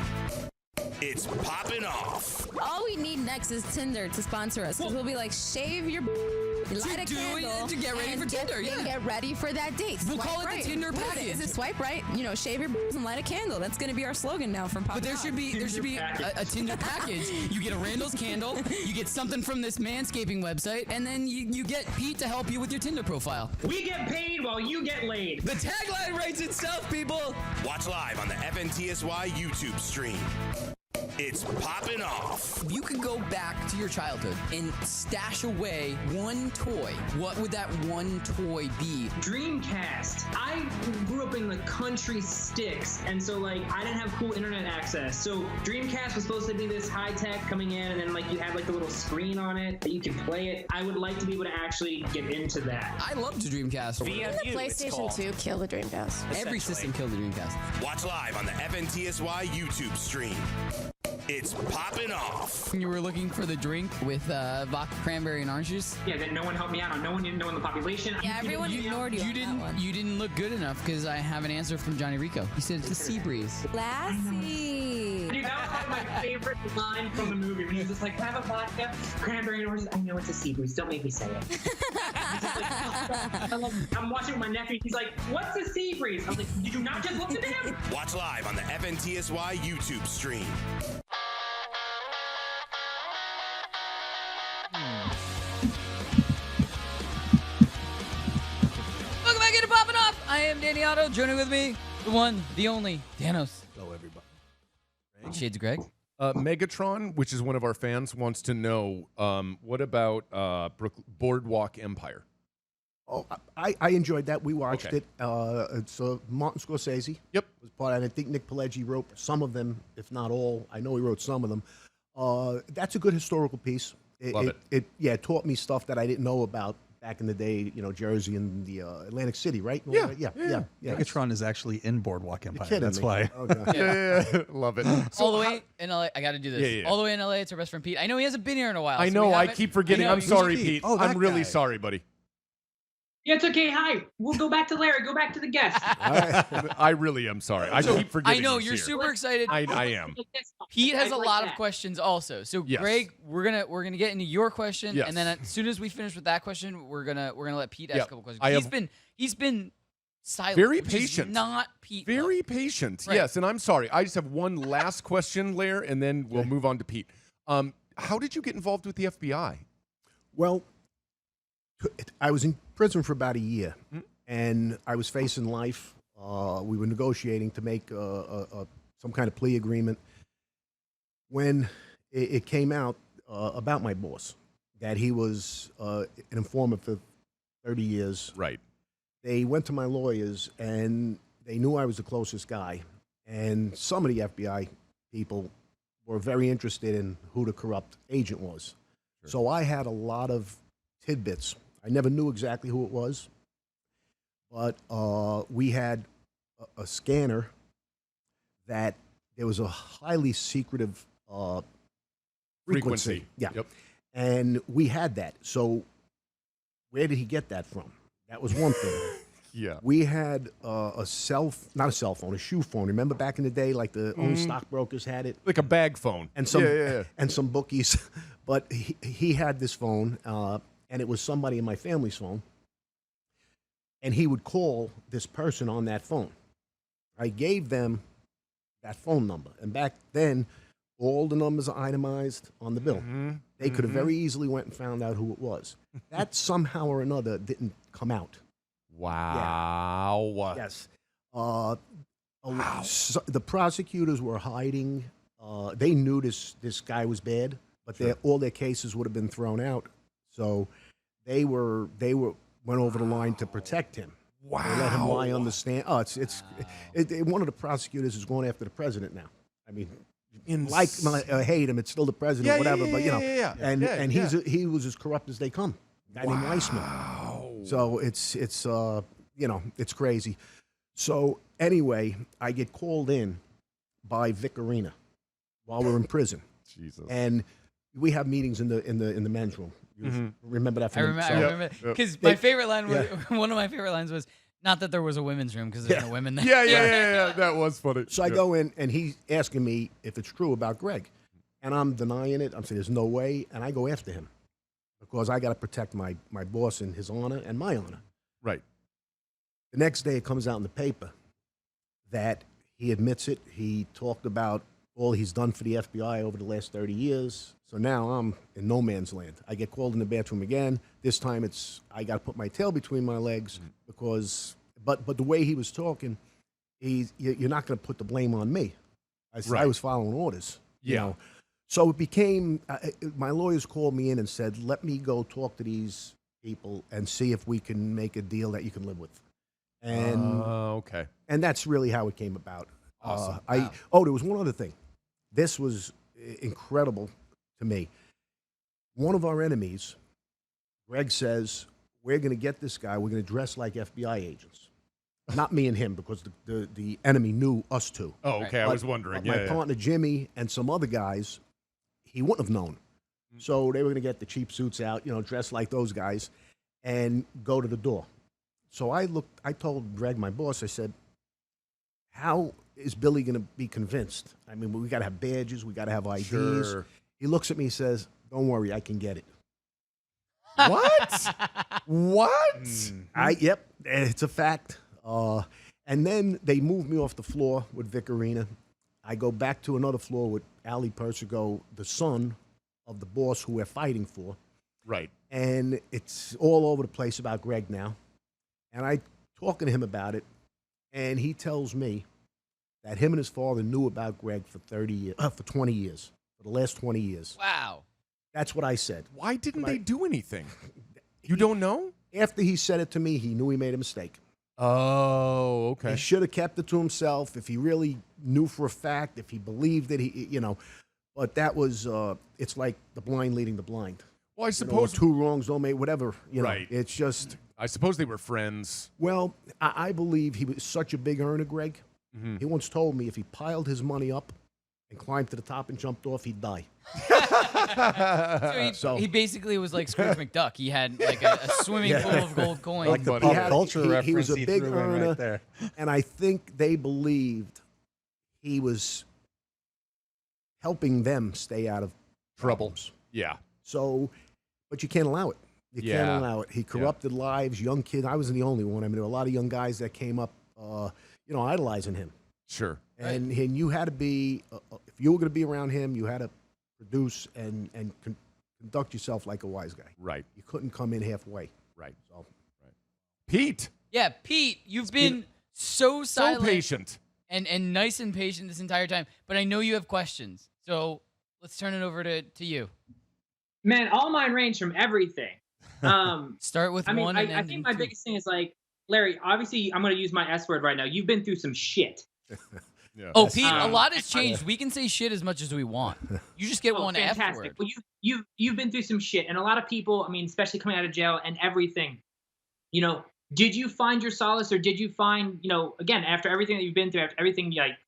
It's Poppin' Off. All we need next is Tinder to sponsor us. Because we'll be like, shave your light a do it, candle to get ready and for Tinder, and get ready for that date. We'll Swipe call it the right. Tinder What is it? package. Is it swipe right? Shave your and light a candle. That's gonna be our slogan now from Pop. But there should be a Tinder package. You get a Randall's candle, you get something from this manscaping website, and then you get Pete to help you with your Tinder profile. We get paid while you get laid. The tagline writes itself, people. Watch live on the FNTSY YouTube stream. It's Poppin' Off. If you could go back to your childhood and stash away one toy, what would that one toy be? Dreamcast. I grew up in the country sticks, and so like I didn't have cool internet access. So Dreamcast was supposed to be this high tech coming in, and then like you had like the little screen on it that you could play it. I would like to be able to actually get into that. I loved the Dreamcast. Didn't the PlayStation 2 kill the Dreamcast? Every system killed the Dreamcast. Watch live on the FNTSY YouTube stream. It's Poppin' Off. You were looking for the drink with vodka, cranberry, and orange juice? Yeah, that no one helped me out on. No one didn't know in the population. Yeah, everyone ignored you. You didn't look good enough because I have an answer from Johnny Rico. He said it's the sea breeze. Lassie. Dude, that was like my favorite line from the movie when he was just like, have a vodka, cranberry, and oranges. I know it's a sea breeze. Don't make me say it. I'm watching with my nephew. He's like, what's a sea breeze? I was like, did you not just look at him? Watch live on the FNTSY YouTube stream. Welcome back into Poppin' Off. I am Danny Otto. Joining with me, the one, the only, Danos. Hello, everybody. Shades Greg. Megatron, which is one of our fans, wants to know what about Boardwalk Empire? Oh, I enjoyed that. We watched Okay. it. It's Martin Scorsese. Yep. Was part of it. I think Nick Pileggi wrote some of them, if not all. I know he wrote some of them. That's a good historical piece. Love it. It taught me stuff that I didn't know about back in the day. You know, Jersey and the Atlantic City, right? And all that. Yeah. Megatron is actually in Boardwalk Empire. kidding That's me. why. Okay. Yeah. Love it. All the way in LA. I got to do this. Yeah. All the way in LA. It's our best friend Pete. I know he hasn't been here in a while. I so know. we I haven't- keep forgetting. I know, I'm he's- sorry, Pete? Pete. Oh, that I'm really guy. sorry, buddy. Yeah, it's okay. Hi. We'll go back to Larry. Go back to the guest. I really am sorry. I keep forgetting. I know he's you're here. super excited. I am. Pete has a Like lot of that. questions also. So Yes. Greg, we're gonna get into your question, Yes. and then as soon as we finish with that question, we're gonna let Pete ask Yeah. a couple questions. I He's been silent, Very which is patient. not Pete. Very patient. Right. Yes, and I'm sorry. I just have one last question, Lair, and then we'll move on to Pete. How did you get involved with the FBI? Well, I was in prison for about a year, and I was facing life. We were negotiating to make some kind of plea agreement. When it came out about my boss, that he was an informant for 30 years, Right. they went to my lawyers, and they knew I was the closest guy. And some of the FBI people were very interested in who the corrupt agent was. So I had a lot of tidbits. I never knew exactly who it was, but we had a scanner that there was a highly secretive frequency. Yeah. Yep. And we had that. So where did he get that from? That was one thing. Yeah. We had not a cell phone, a shoe phone. Remember back in the day, like the only stockbrokers had it? Like a bag phone. And some Yeah. and some bookies. But he had this phone, and it was somebody in my family's phone. And he would call this person on that phone. I gave them that phone number. And back then, all the numbers are itemized on the bill. They could have very easily went and found out who it was. That somehow or another didn't come out. Wow. Yes. So the prosecutors were hiding. They knew this guy was bad, but all their cases would have been thrown out. So they went over the line to protect him. Wow. They let him lie on the stand. Oh, one of the prosecutors is going after the president now. I mean, hate him, it's still the president, Yeah, whatever. yeah, but you know, yeah. and Yeah. he was as corrupt as they come. A guy named Weissman. So it's crazy. So anyway, I get called in by Vic Arena while we're in prison. Jesus. And we have meetings in the men's room. You remember that? I remember because my favorite line was one of my favorite lines was not that there was a women's room because there's no women there. Yeah. That was funny. So I go in, and he's asking me if it's true about Greg. And I'm denying it. I'm saying there's no way. And I go after him because I got to protect my boss and his honor and my honor. Right. The next day, it comes out in the paper that he admits it. He talked about all he's done for the FBI over the last 30 years. So now I'm in no man's land. I get called in the bathroom again. This time I got to put my tail between my legs because, but the way he was talking, you're not going to put the blame on me. I said I was following orders. You Yeah. know? So it became, my lawyers called me in and said, let me go talk to these people and see if we can make a deal that you can live with. And okay. And that's really how it came about. Awesome. There was one other thing. This was incredible to me. One of our enemies, Greg, says, we're going to get this guy. We're going to dress like FBI agents. Not me and him, because the enemy knew us two. Oh, okay. I was wondering. My partner, Jimmy, and some other guys, he wouldn't have known. So they were going to get the cheap suits out, dress like those guys, and go to the door. So I told Greg, my boss, I said, how is Billy going to be convinced? I mean, we got to have badges, we got to have IDs. Sure. He looks at me and says, don't worry, I can get it. What? What? Yep, it's a fact. And then they moved me off the floor with Vic Arena. I go back to another floor with Ali Persico, the son of the boss who we're fighting for. Right. And it's all over the place about Greg now. And I talking to him about it, and he tells me that him and his father knew about Greg for 20 years, for the last 20 years. Wow. That's what I said. Why didn't they do anything? You don't know? After he said it to me, he knew he made a mistake. Oh, okay. He should have kept it to himself if he really knew for a fact, if he believed that But that was, it's like the blind leading the blind. Well, I suppose two wrongs don't make whatever. Right. It's just. I suppose they were friends. Well, I believe he was such a big earner, Greg. Mm-hmm. He once told me if he piled his money up and climbed to the top and jumped off, he'd die. So he basically was like Scrooge McDuck. He had like a swimming pool of gold coins. Like the pop culture reference he was a big threw in earner, right there. and I think they believed he was helping them stay out of problems. Yeah. So, but you can't allow it. You Yeah. can't allow it. He corrupted lives, young kids. I wasn't the only one. I mean, there were a lot of young guys that came up, idolizing him. Sure. And you had to be, if you were going to be around him, you had to produce and conduct yourself like a wise guy. Right. You couldn't come in halfway. Right. So, Pete. Yeah, Pete, you've been so silent. patient. And nice and patient this entire time. But I know you have questions. So let's turn it over to you. Man, all mine range from everything. Start with I mean, one. I think my biggest thing is like, Larry, obviously, I'm going to use my S word right now. You've been through some shit. Yeah. Oh, Pete, a lot has changed. We can say shit as much as we want. You just get one F fantastic. word. Well, you've been through some shit, and a lot of people, I mean, especially coming out of jail and everything, did you find your solace, or did you find, again, after everything that you've been through, after everything, like,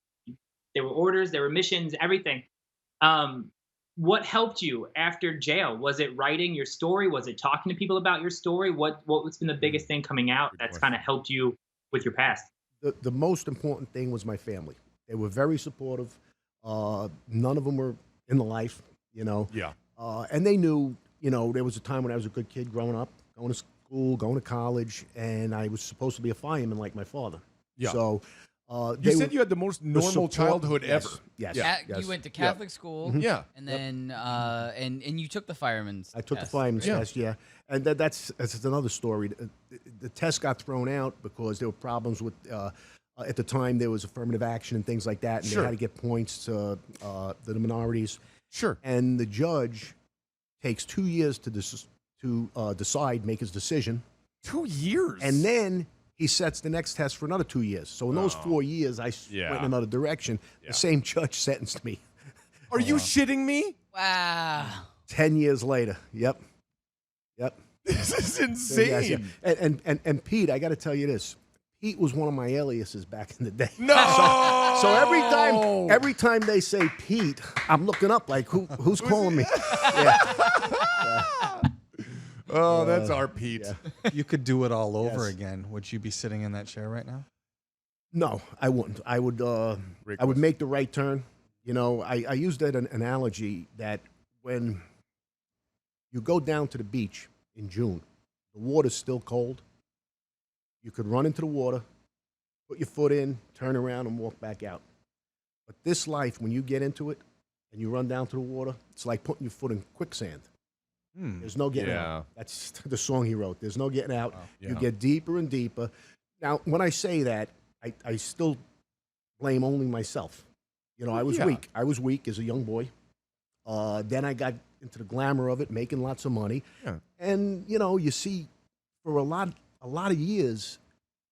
there were orders, there were missions, everything. What helped you after jail? Was it writing your story? Was it talking to people about your story? What's been the biggest thing coming out that's kind of helped you with your past? the most important thing was my family. They were very supportive. None of them were in the life, Yeah. And they knew, there was a time when I was a good kid growing up, going to school, going to college, and I was supposed to be a fireman like my father. Yeah. So You said you had the most normal childhood ever. Yes. Yeah. You went to Catholic school. Yeah. And then and you took the fireman's I took test. the fireman's Yeah. test, yeah. And that's another story. The test got thrown out because there were problems with, at the time, there was affirmative action and things like that, and Sure. they had to get points to the minorities. Sure. And the judge takes 2 years to decide, make his decision. 2 years? And then he sets the next test for another 2 years. So in those 4 years, I Yeah. went in another direction. Yeah. The same judge sentenced me. Are you shitting me? Wow. 10 years later. Yep. This is Yes, insane. yeah. And Pete, I got to tell you this. Pete was one of my aliases back in the day. No. So every time they say Pete, I'm looking up like who's calling me? Yeah. Oh, that's our Pete. Yeah. You could do it all over Yes. again. Would you be sitting in that chair right now? No, I wouldn't. I would make the right turn. I used that analogy that when you go down to the beach in June, the water's still cold. You could run into the water, put your foot in, turn around, and walk back out. But this life, when you get into it and you run down to the water, it's like putting your foot in quicksand. There's no getting out. That's the song he wrote. There's no getting out. Yeah. You get deeper and deeper. Now, when I say that, I still blame only myself. You know, I was Yeah. weak. I was weak as a young boy. Then I got into the glamour of it, making lots of money. Yeah. And you know, you see, for a lot of years,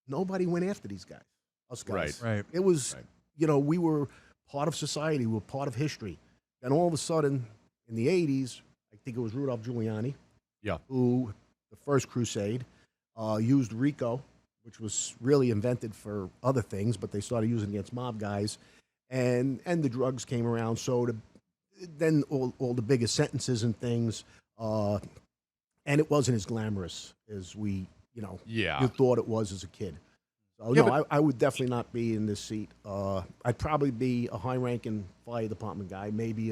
nobody went after these guys. Us guys. Right. It was, you know, we were part of society. We were part of history. Then all of a sudden, in the '80s, I think it was Rudolph Giuliani, who the first crusade used RICO, which was really invented for other things, but they started using it against mob guys, and the drugs came around. So then all the bigger sentences and things, and it wasn't as glamorous as we, you know, you thought it was as a kid. So no, I would definitely not be in this seat. I'd probably be a high-ranking fire department guy. Maybe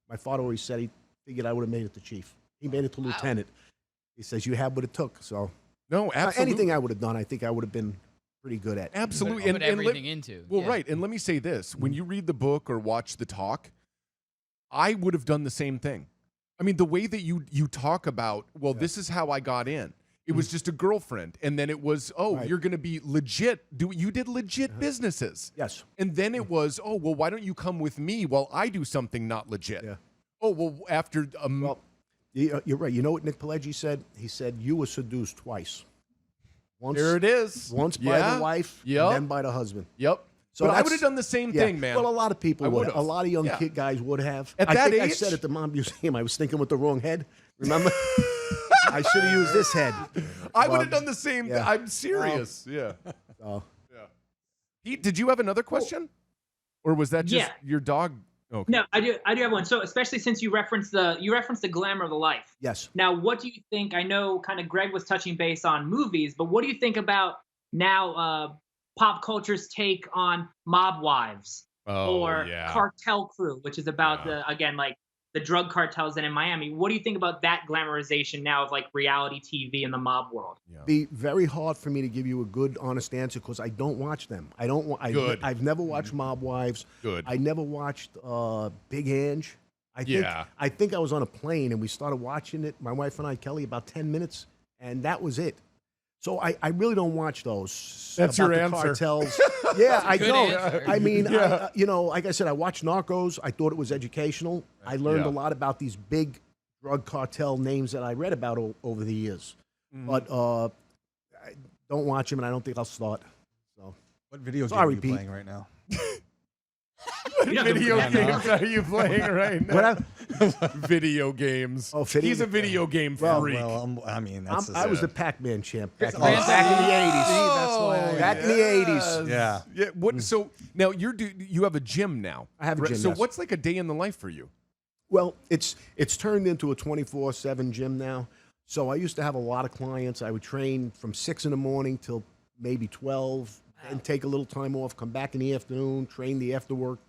my father always said he figured I would have made it to chief. He made it to lieutenant. He says you had what it took. So no, absolutely. Anything I would have done, I think I would have been pretty good at. Absolutely. Put everything into. Well, Yeah. right. And let me say this: when you read the book or watch the talk, I would have done the same thing. I mean, the way that you talk about, well, this is how I got in. It was just a girlfriend, and then it was, you're going to be legit. You did legit businesses. Yes. And then it was, well, why don't you come with me while I do something not legit? Yeah. Oh, well, after well, you're right. You know what Nick Pileggi said? He said you were seduced twice. Once, there it is. Once by the wife, and then by the husband. Yep. So but I would have done the same thing, man. Well, a lot of people would. would've. A lot of young kid guys would have. At I that think I age? said at the Mom Museum, I was thinking with the wrong head. Remember? I should have used this head. I would have done the same. Yeah. I'm serious. Yeah. So. Pete, did you have another question, or was that just your dog? Okay. No, I do have one. So especially since you referenced the glamour of the life. Yes. Now, what do you think? I know kind of Greg was touching base on movies, but what do you think about now pop culture's take on mob wives or Cartel Crew, which is about the drug cartels in Miami? What do you think about that glamorization now of like reality TV in the mob world? Be very hard for me to give you a good, honest answer because I don't watch them. I've never watched Mob Wives. Good. I never watched Big Ange. I think I was on a plane and we started watching it, my wife and I, Kelly, about 10 minutes, and that was it. So I really don't watch those. That's about your the answer. Cartels. Yeah, I good don't. answer. I mean, you know, like I said, I watched Narcos. I thought it was educational. I learned a lot about these big drug cartel names that I read about over the years. But I don't watch them, and I don't think I'll start. So, What video game Sorry, are you Pete. playing right now? What video games are you playing right now? Video games. Oh, He's a video game freak. Well, I mean, that's I was the Pac-Man champ back in Oh, the 80s. that's why. Back in the 80s. Yeah. Yeah. What? So now you have a gym now. I have a gym, So yes. what's like a day in the life for you? Well, it's turned into a 24/7 gym now. So I used to have a lot of clients. I would train from 6 in the morning till maybe 12 and take a little time off, come back in the afternoon, train the after work.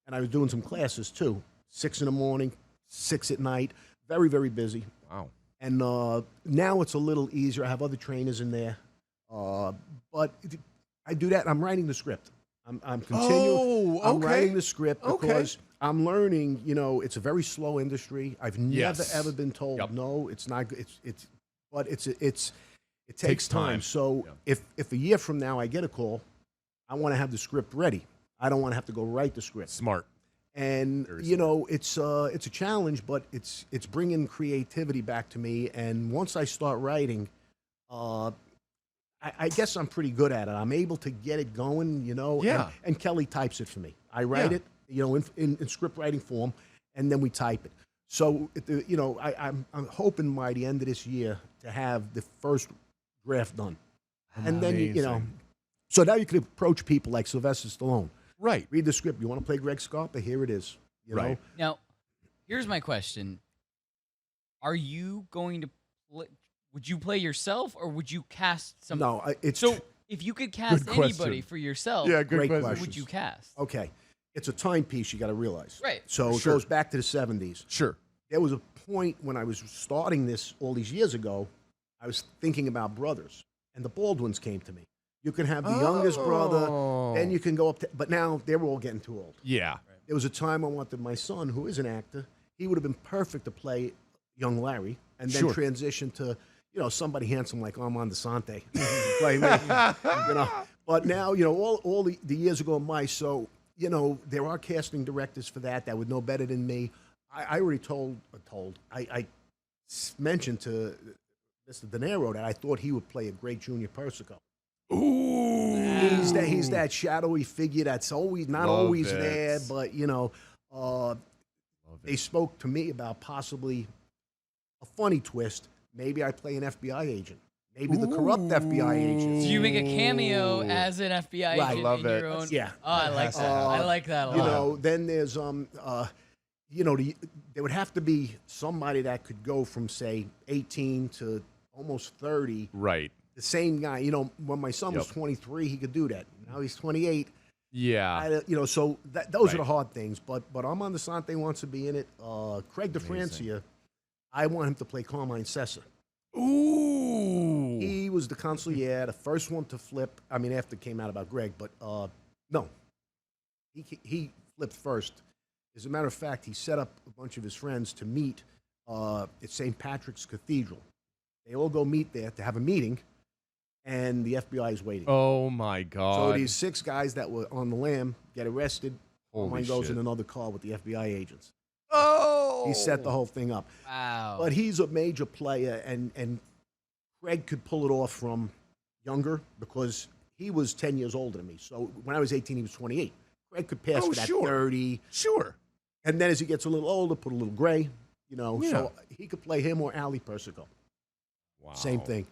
And I was doing some classes too. 6 in the morning, 6 at night. Very, very busy. Wow. And now it's a little easier. I have other trainers in there. But I do that. I'm writing the script. I'm continuing. I'm writing the script because I'm learning. You know, it's a very slow industry. I've never ever been told no. It's not. But it takes time. So if a year from now I get a call, I want to have the script ready. I don't want to have to go write the script. Smart. And you know, it's a challenge, but it's bringing creativity back to me. And once I start writing, I guess I'm pretty good at it. I'm able to get it going, you know. Yeah. And Kelly types it for me. I write it, you know, in script writing form, and then we type it. So, you know, I'm hoping by the end of this year to have the first draft done, and then you know, so now you can approach people like Sylvester Stallone. Right. Read the script. You want to play Greg Scarpa? Here it is. You know? Now, here's my question: are you going to play? Would you play yourself, or would you cast some? No, it's so. If you could cast Good anybody question. for yourself, Great who questions. would you cast? Okay, it's a timepiece. You got to realize. Right. So it goes back to the 70s. Sure. There was a point when I was starting this all these years ago. I was thinking about brothers, and the Baldwins came to me. You can have the youngest brother, then you can go up to, but now they're all getting too old. Yeah. There was a time I wanted my son, who is an actor, he would have been perfect to play young Larry, and then transition to, you know, somebody handsome like Armand DeSante. Play me, you know. But now, you know, all the years ago, so you know, there are casting directors for that would know better than me. I already I mentioned to Mr. De Niro that I thought he would play a great Junior Persico. Ooh. He's that shadowy figure that's always not Love always it. there, but you know, they spoke to me about possibly a funny twist. Maybe I play an FBI agent. Maybe the corrupt FBI agent. Do you make a cameo as an FBI Right. agent Love in it. your own? Yeah. Oh, I like that. I like that a lot. You know, then there's you know, there would have to be somebody that could go from say 18 to almost 30. Right. The same guy. You know, when my son was Yep. 23, he could do that. Now he's 28. Yeah. You know, so those are Right. the hard things. But Armand Asante wants to be in it. Craig DeFrancia, I want him to play Carmine Sessa. Ooh. He was the consigliere, the first one to flip. I mean, after it came out about Greg, but no, he flipped first. As a matter of fact, he set up a bunch of his friends to meet at St. Patrick's Cathedral. They all go meet there to have a meeting, and the FBI is waiting. Oh my God. So these 6 guys that were on the lam get arrested. Holy Mine goes shit. in another car with the FBI agents. Oh. He set the whole thing up. Wow. But he's a major player, and Craig could pull it off from younger because he was 10 years older than me. So when I was 18, he was 28. Craig could pass Oh, for that sure. 30. Sure. And then as he gets a little older, put a little gray, you know. Yeah. So he could play him or Ali Persico. Wow. Same thing.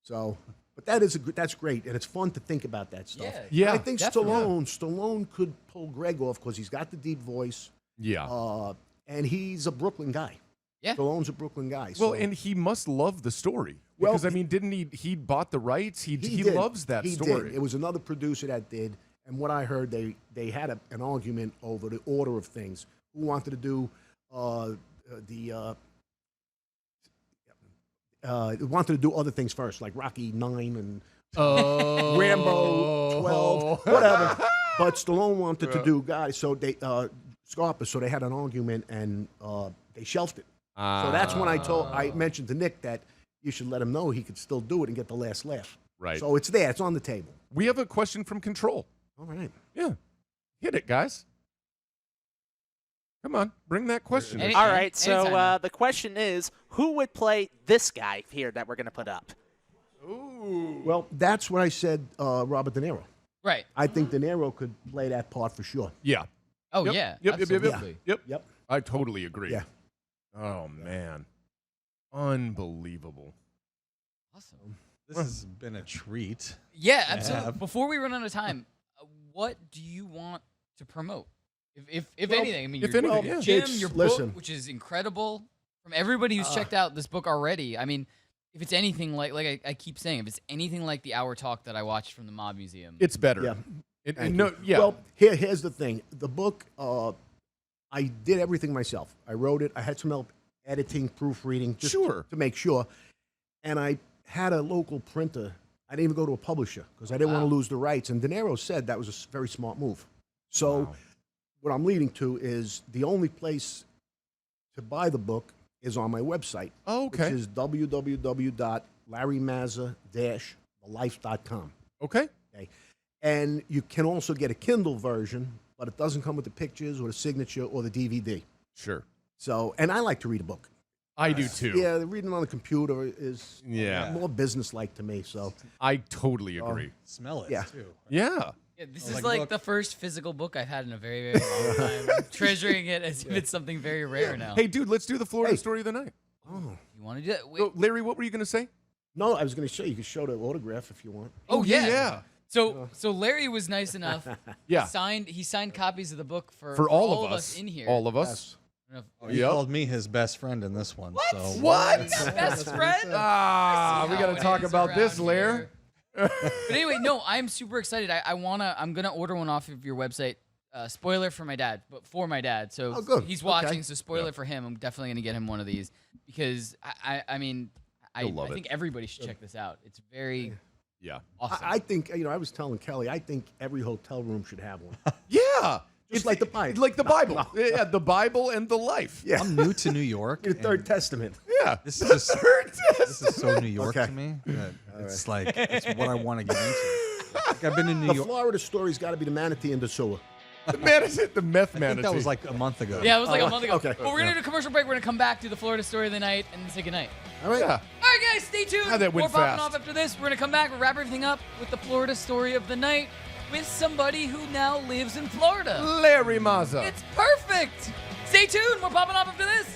So, but that's great, and it's fun to think about that stuff. Yeah, I think definitely. Stallone could pull Greg off because he's got the deep voice. Yeah. And he's a Brooklyn guy. Yeah. Stallone's a Brooklyn guy. Well, so. and he must love the story. Well, Because, I mean, didn't he bought the rights? He did. loves that He story. did. It was another producer that did. And what I heard, they had an argument over the order of things. Who wanted to do wanted to do other things first, like Rocky 9 and Rambo 12, whatever. But Stallone wanted to do guys, so they Scarpa, so they had an argument and they shelved it. So that's when I mentioned to Nick that you should let him know he could still do it and get the last laugh. Right. So it's there. It's on the table. We have a question from Control. All right. Yeah. Hit it, guys. Come on. Bring that question. All right, so the question is, who would play this guy here that we're going to put up? Ooh. Well, that's what I said, Robert De Niro. Right. I think De Niro could play that part for sure. Yeah. Oh, Yep. yeah. Yep. Absolutely. Yep. I totally agree. Yeah. Oh, man. Unbelievable. Awesome. This has been a treat. Yeah, to absolutely. have. Before we run out of time, what do you want to promote? If Well, anything, I mean, if your anything, yeah. gym, It's- your book, listen. which is incredible. From everybody who's checked out this book already, I mean, if it's anything like I keep saying, if it's anything like the hour talk that I watched from the Mob Museum, It's better. Yeah. Thank you. Yeah. Well, here's the thing. The book, I did everything myself. I wrote it. I had some help editing, proofreading, just Sure. to make sure. And I had a local printer. I didn't even go to a publisher because I didn't want to lose the rights. And De Niro said that was a very smart move. So what I'm leading to is the only place to buy the book is on my website, okay. which is www.larrymaza-thelife.com. Okay. And you can also get a Kindle version, but it doesn't come with the pictures or the signature or the DVD. Sure. So, and I like to read a book. I do too. Yeah, reading on the computer is Yeah. more business-like to me. So I totally agree. Smell it, Yeah. too. Yeah. Yeah, this Oh, is like like book. the first physical book I've had in a very, very long time. I'm treasuring it as if it's something very rare now. Hey, dude, let's do the Florida story of the night. Oh. You want to do that? So, Larry, what were you going to say? No, I was going to show you. You can show the autograph if you want. Oh yeah. Yeah. So Larry was nice enough. Yeah. He signed copies of the book for all of us in here. All of us. Oh, he called me his best friend in this one. What? So What? Best friend? Ah, we got to talk about this, Lair. But anyway, no, I'm super excited. I'm gonna order one off of your website. Spoiler for my dad, but for my dad. So Oh, good. he's watching. Okay. So spoiler for him. I'm definitely gonna get him one of these because I mean, I love think everybody should check this out. It's very Yeah. awesome. I think, I was telling Kelly, I think every hotel room should have one. Yeah. Just like the Bible. Like the Bible. Yeah, the Bible and the life. Yeah. I'm new to New York. Your and Third Testament. Yeah. This is just this is so New York Okay. to me. That it's like it's what I want to get into. Like I've been in New The York. Florida story's got to be the manatee in the sewer. The meth I manatee. think that was like a month ago. Yeah, it was like a month ago. Okay. But we're going to do a commercial break. We're going to come back to the Florida story of the night and then say goodnight. All right. Yeah. All right, guys, stay tuned. How'd that More went popping fast? off after this. We're going to come back and wrap everything up with the Florida story of the night with somebody who now lives in Florida. Larry Maza. It's perfect. Stay tuned. We're popping off after this.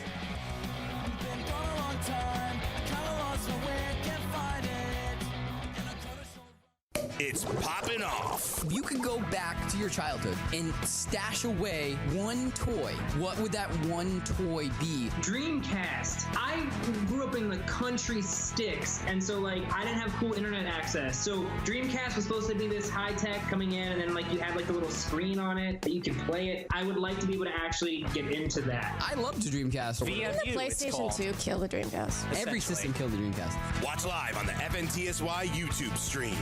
It's Poppin' Off. You could go back to your childhood and stash away one toy. What would that one toy be? Dreamcast. I grew up in the country sticks, and so like I didn't have cool internet access. So Dreamcast was supposed to be this high tech coming in, and then like you had like the little screen on it that you could play it. I would like to be able to actually get into that. I loved the Dreamcast. Didn't the PlayStation 2 kill the Dreamcast? Every system killed the Dreamcast. Watch live on the FNTSY YouTube stream.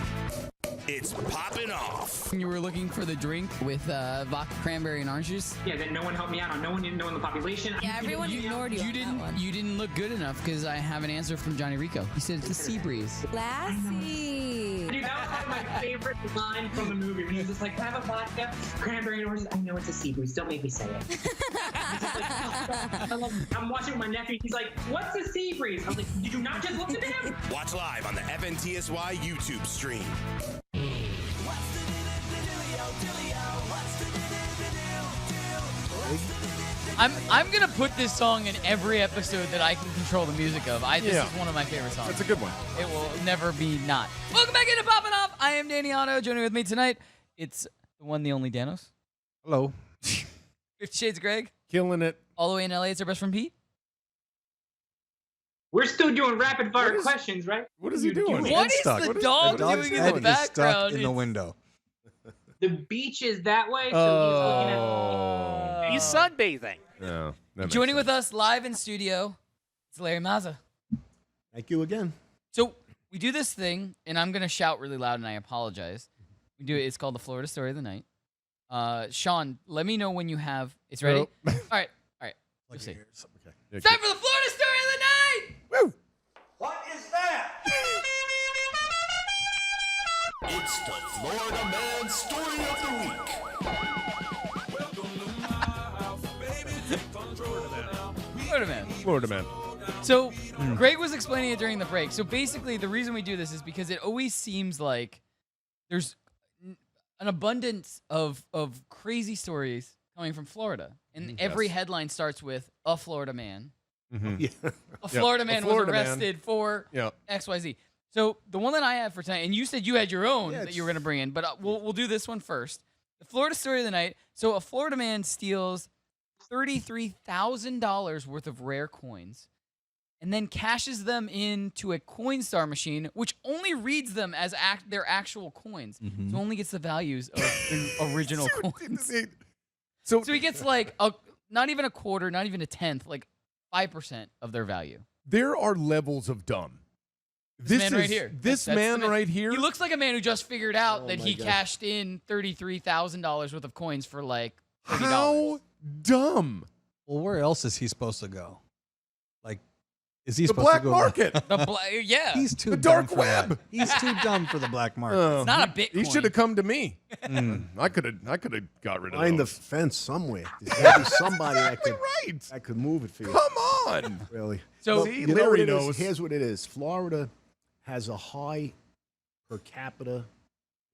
It's Poppin' Off. You were looking for the drink with vodka, cranberry, and orange juice? Yeah, that no one helped me out on. No one didn't know in the population. Yeah, everyone ignored you. You didn't look good enough because I have an answer from Johnny Rico. He said it's a sea breeze. Lassie. Dude, that was one of my favorite line from the movie when he was just like, "Have a vodka, cranberry, and oranges." I know it's a sea breeze. Don't make me say it. I'm watching with my nephew. He's like, "What's a sea breeze?" I was like, "Did you not just look at him?" Watch live on the FNTSY YouTube stream. I'm gonna put this song in every episode that I can control the music of. This is one of my favorite songs. That's a good one. It will never be not. Welcome back into Poppin' Off. I am Danny Otto. Joining with me tonight, it's the one, the only Danos. Hello. 50 Shades of Greg. Killing it. All the way in LA, it's our best friend Pete. We're still doing rapid fire questions, right? What is he doing? What is stuck. the What is- dog the dog's doing in head the is background? stuck in the It's- window. The beach is that way, so He's sunbathing. No. Joining with us live in studio, it's Larry Maza. Thank you again. So we do this thing, and I'm gonna shout really loud, and I apologize. We do it. It's called the Florida Story of the Night. Sean, let me know when you have. It's ready. All right. You'll see. Okay. It's time for the Florida Story of the Night. Woo! What is that? It's the Florida Man Story of the Week. Florida Man. Florida man. So Greg was explaining it during the break. So basically, the reason we do this is because it always seems like there's an abundance of crazy stories coming from Florida, and every headline starts with a Florida man. Yeah. A Florida man was Florida man. arrested for Yeah. XYZ. So the one that I have for tonight, and you said you had your own that you were going to bring in, but we'll do this one first. The Florida Story of the Night. So a Florida man steals $33,000 worth of rare coins and then cashes them into a Coinstar machine, which only reads them as their actual coins. So only gets the values of the original coins. So he gets like not even a quarter, not even a tenth, like 5% of their value. There are levels of dumb. This man right here. This That's man the right here. He looks like a man who just figured out that my he God. cashed in $33,000 worth of coins for like $30. How dumb. Well, where else is he supposed to go? Like, is he The supposed black to go? market. Yeah. He's too The dumb dark for that. web. He's too dumb for the black market. Oh, It's not a Bitcoin. He should have come to me. I could have got rid of Find the those. fence somewhere. There's got to be somebody Exactly right. that could move it for you. Come on. Really. So See, You know Larry what it is? knows. Here's what it is. Florida has a high per capita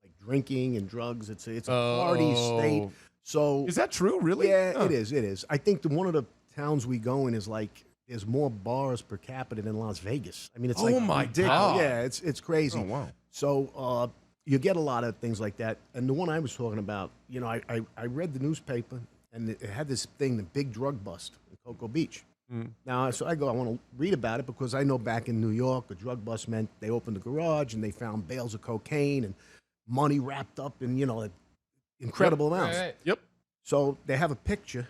like drinking and drugs. It's a party state. So Is that true? Really? yeah, Huh. it is. It is. I think one of the towns we go in is like there's more bars per capita than Las Vegas. I mean, it's Oh like my ridiculous. God. Yeah, it's crazy. Oh, wow. So you get a lot of things like that. And the one I was talking about, you know, I read the newspaper and it had this thing, the big drug bust in Cocoa Beach. Now, so I want to read about it because I know back in New York, a drug bust meant they opened the garage and they found bales of cocaine and money wrapped up in, you know, incredible amounts. Right. Yep. So they have a picture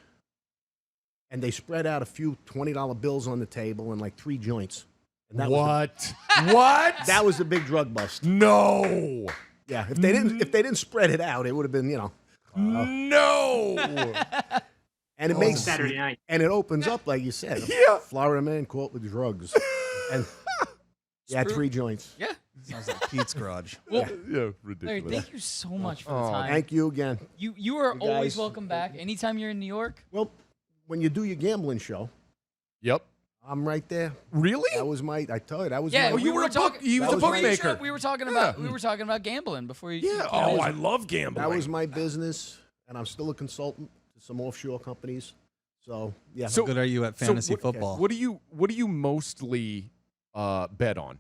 and they spread out a few $20 bills on the table and like 3 joints. And that What? What? that was the big drug bust. No. Yeah, if they didn't spread it out, it would have been, you know. No. And it makes Saturday night. and it opens up like you said. Yeah. Florida man caught with drugs. And yeah, Screw- 3 joints. Yeah. Sounds like Pete's garage. Well, yeah, Larry, ridiculous. thank you so much for the Oh, time. thank you again. You are You always guys- welcome back. Anytime you're in New York. Well, when you do your gambling show, Yep. I'm right there. Really? That was my. I tell you, that was. Yeah, my, we were talking. he was that a was my- bookmaker. We were talking about gambling before you. Yeah. you Oh, came I in. love gambling. That was my business, and I'm still a consultant to some offshore companies. So yeah. How good are you at fantasy what, football? What do you mostly bet on?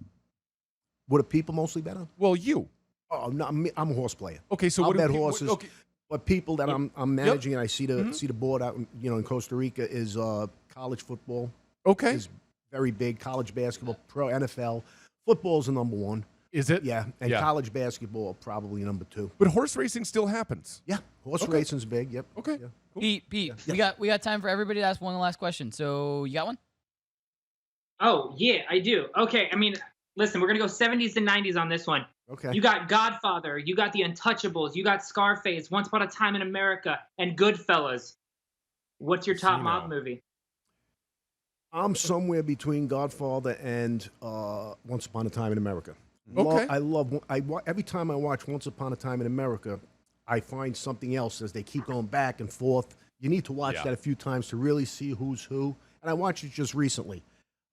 What do people mostly bet on? Well, you. Oh, no, I'm a horse player. Okay, so I'll what do bet people- horses. okay. But people that I'm managing, and I see the Mm-hmm. see the board out in Costa Rica is college football. Okay. Is very big. College basketball, pro NFL. Football's the number one. Is it? Yeah, and Yeah. college basketball probably number two. But horse racing still happens. Yeah, horse Okay. racing's big. Yep. Okay. Yeah. Pete, we got time for everybody to ask one last question. So you got one? Oh, yeah, I do. Okay, I mean, listen, we're going to go 70s to 90s on this one. Okay. You got Godfather, you got The Untouchables, you got Scarface, Once Upon a Time in America, and Goodfellas. What's your top mob movie? I'm somewhere between Godfather and Once Upon a Time in America. Okay. Every time I watch Once Upon a Time in America, I find something else as they keep going back and forth. You need to watch that a few times to really see who's who. And I watched it just recently.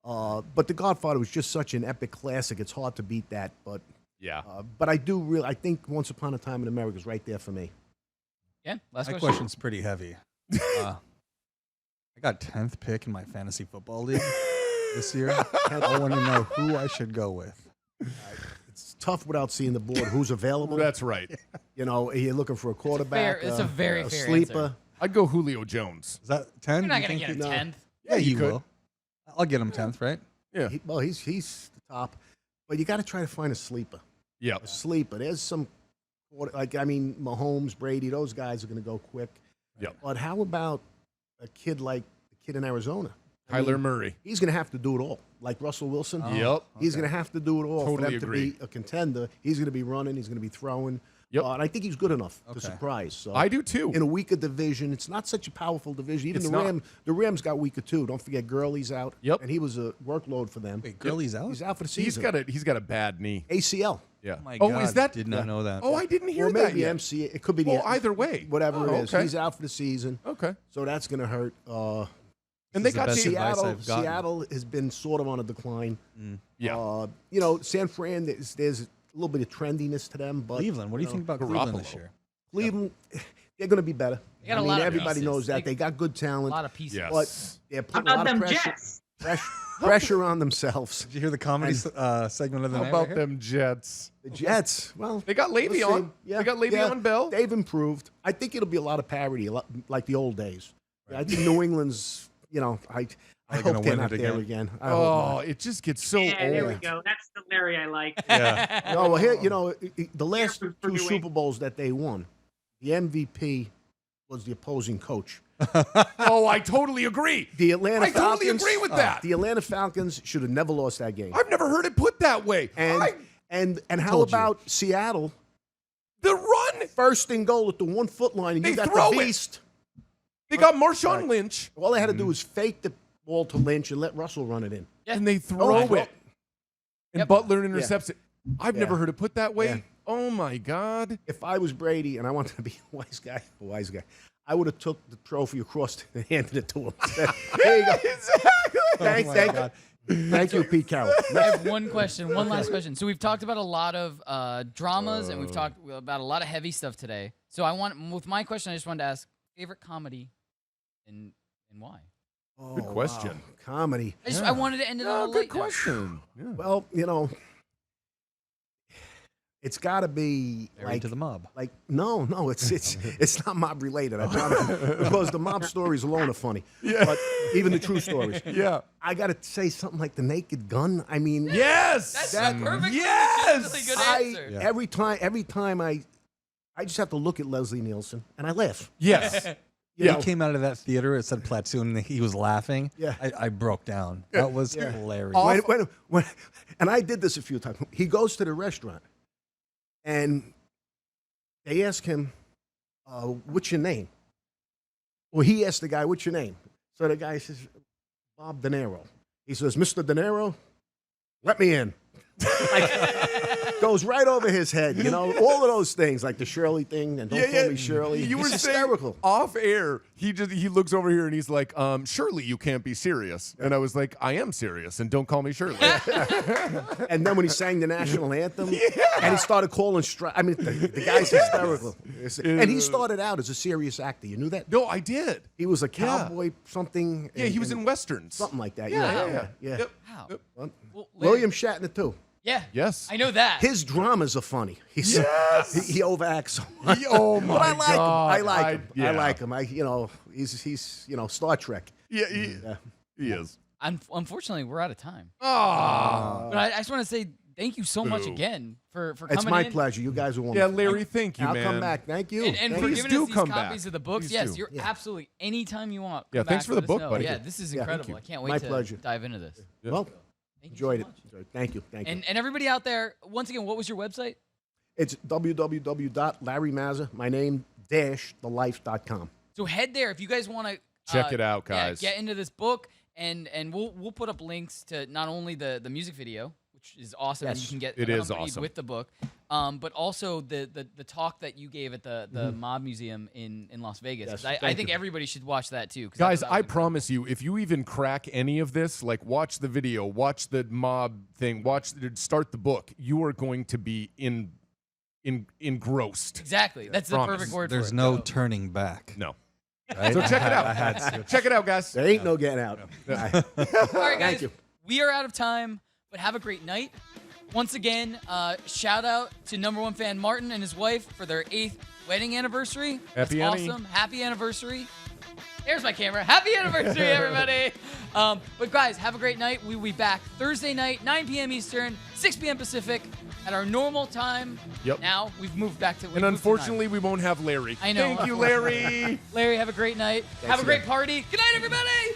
But The Godfather was just such an epic classic. It's hard to beat that. But yeah. But I think Once Upon a Time in America is right there for me. Yeah. Last My question. question's pretty heavy. I got 10th pick in my fantasy football league this year. I want to know who I should go with. It's tough without seeing the board. Who's available? That's right. You know, you're looking for a quarterback. It's a very fair sleeper. answer. I'd go Julio Jones. Is that 10? You're not You going to think get a you- 10th. Yeah, you you could. will. I'll get him 10th, right? Yeah. He's the top. But you got to try to find a sleeper. Yeah. A sleeper. There's some, Mahomes, Brady, those guys are going to go quick. Yep. But how about a kid like the kid in Arizona? Kyler Murray. He's going to have to do it all. Like Russell Wilson. Yep. He's going to have to do it all Totally for them agree. to be a contender. He's going to be running. He's going to be throwing. Yep. And I think he's good enough to surprise. So I do too. In a weaker division, it's not such a powerful division. Even It's the Rams got weaker too. Don't forget Gurley's out. Yep. And he was a workload for them. Wait, Gurley's out? He's out for the season. He's got a bad knee. ACL. Yeah. Oh, my Oh, God. is that? Did not know that. Oh, I didn't hear Or that maybe yet. MCA. It could be the Well, either way. whatever Oh, it is. okay. He's out for the season. Okay. So that's going to hurt. And they is the got best Dave- advice Seattle. I've gotten. Seattle has been sort of on a decline. Yeah. San Fran. There's a little bit of trendiness to them, but Cleveland. What do you think about Cleveland this year? Cleveland, they're going to be better. They got a lot of everybody pieces. knows that. They got good A talent. lot of pieces. Yes. But they're How putting a about lot of them pressure, Jets? pressure on themselves. Did you hear the comedy segment of the How night? about right here? them Jets? The Jets, well, They got we'll Le'Veon. see. Yeah, They got Le'Veon Bell. They've improved. I think it'll be a lot of parity, like the old days. I think New England's, I Are they hope gonna they're win not it there again? again. I hope Oh, not. it just gets so Yeah, there we old. go. That's the Larry I like. Yeah. No, well, here, the last for two New Super England. Bowls that they won, the MVP was the opposing coach. Oh, I totally agree. The Atlanta I totally Falcons. agree with that. The Atlanta Falcons should have never lost that game. I've never heard it put that way. And how told you. about Seattle? The run. First and goal at the 1 foot line, and They you got throw the it. beast. They got Marshawn Lynch, All they had to do was fake the ball to Lynch and let Russell run it in. and they throw Oh, it. And Yep. Butler intercepts it. I've Yeah. never heard it put that way. Yeah. Oh, my God. If I was Brady and I wanted to be a wise guy, I would have took the trophy across and handed it to him. Said, there you go. Exactly. Thank you, Pete Carroll. I have one question, one last question. So we've talked about a lot of dramas, and we've talked about a lot of heavy stuff today. So with my question, I just wanted to ask favorite comedy, and why? Oh, Good question. wow. Comedy. I wanted to end it on a good light note. question. Yeah. Well, it's got to be Married to the mob. Like no, it's not mob related. I promise you, because the mob stories alone are funny. Yeah. But even the true stories. Yeah. I got to say something like The Naked Gun. I mean, Yes. That's a perfect. Yes. Really good answer. Yeah. every time I just have to look at Leslie Nielsen and I laugh. Yes. You He know, came out of that theater. It said Platoon. And he was laughing. Yeah. I broke down. That was Yeah. hilarious. when, and I did this a few times. He goes to the restaurant, and they ask him, "What's your name?" Well, he asked the guy, "What's your name?" So the guy says, "Bob De Niro." He says, "Mr. De Niro, let me in." goes right over his head. You know, all of those things, like the Shirley thing, and don't call me Shirley. You were He's saying hysterical. off air. He looks over here and he's like, "Surely you can't be serious." And I was like, "I am serious, and don't call me Shirley." And then when he sang the national anthem, and he started calling the guy's hysterical. And he started out as a serious actor. You knew that? No, I did. He was a cowboy something. Yeah, he was in westerns. Something like that. Yeah. Yeah. Wow. Well, Well, William Shatner too. Yeah. Yes. I know that. His dramas are funny. He overacts so much. Oh my But I like God. him. I like him. yeah. I like him. He's Star Trek. Yeah, he is. Unfortunately, we're out of time. Oh. But I just want to say thank you so much again for coming It's my in. pleasure. You guys are Yeah, wonderful. Larry, thank you, I'll man. come back. Thank you. And Thank for you. giving do us these come copies back. of the books. Please Yes, do. you're absolutely anytime you want. Yeah, come thanks back, for the let us book, know. buddy. Yeah, this is Yeah, incredible. thank I you. can't wait My to pleasure. dive into this. Well, Thank you enjoyed so it. much. Thank you. Thank you. And everybody out there, once again, what was your website? It's www.larrymaza, my name, thelife.com. So head there if you guys want to Check it out, guys. get into this book, and we'll put up links to not only the music video, which is awesome, and you Yes, can get it is accompanied awesome. with the book, but also the talk that you gave at the Mob Museum in Las Vegas. Yes, 'Cause I thank think you. everybody should watch that too. 'cause Guys, that I was promise you, if you even crack any of this, like watch the video, watch the mob thing, start the book, you are going to be engrossed. exactly. That's the Promise. perfect word There's for it. no turning back. No. Right? So check it out. I had to. Check it out, guys. There ain't no getting out. All right, guys. Thank you. We are out of time, but have a great night. Once again, shout out to number one fan Martin and his wife for their 8th wedding anniversary. Happy That's Annie. awesome. Happy anniversary. There's my camera. Happy anniversary, everybody. But guys, have a great night. We'll be back Thursday night, 9 p.m. Eastern, 6 p.m. Pacific, at our normal time. Yep. Now we've moved back to. And unfortunately, we won't have Larry. I know. Thank you, Larry. Larry, have a great night. Have a great party. Good night, everybody.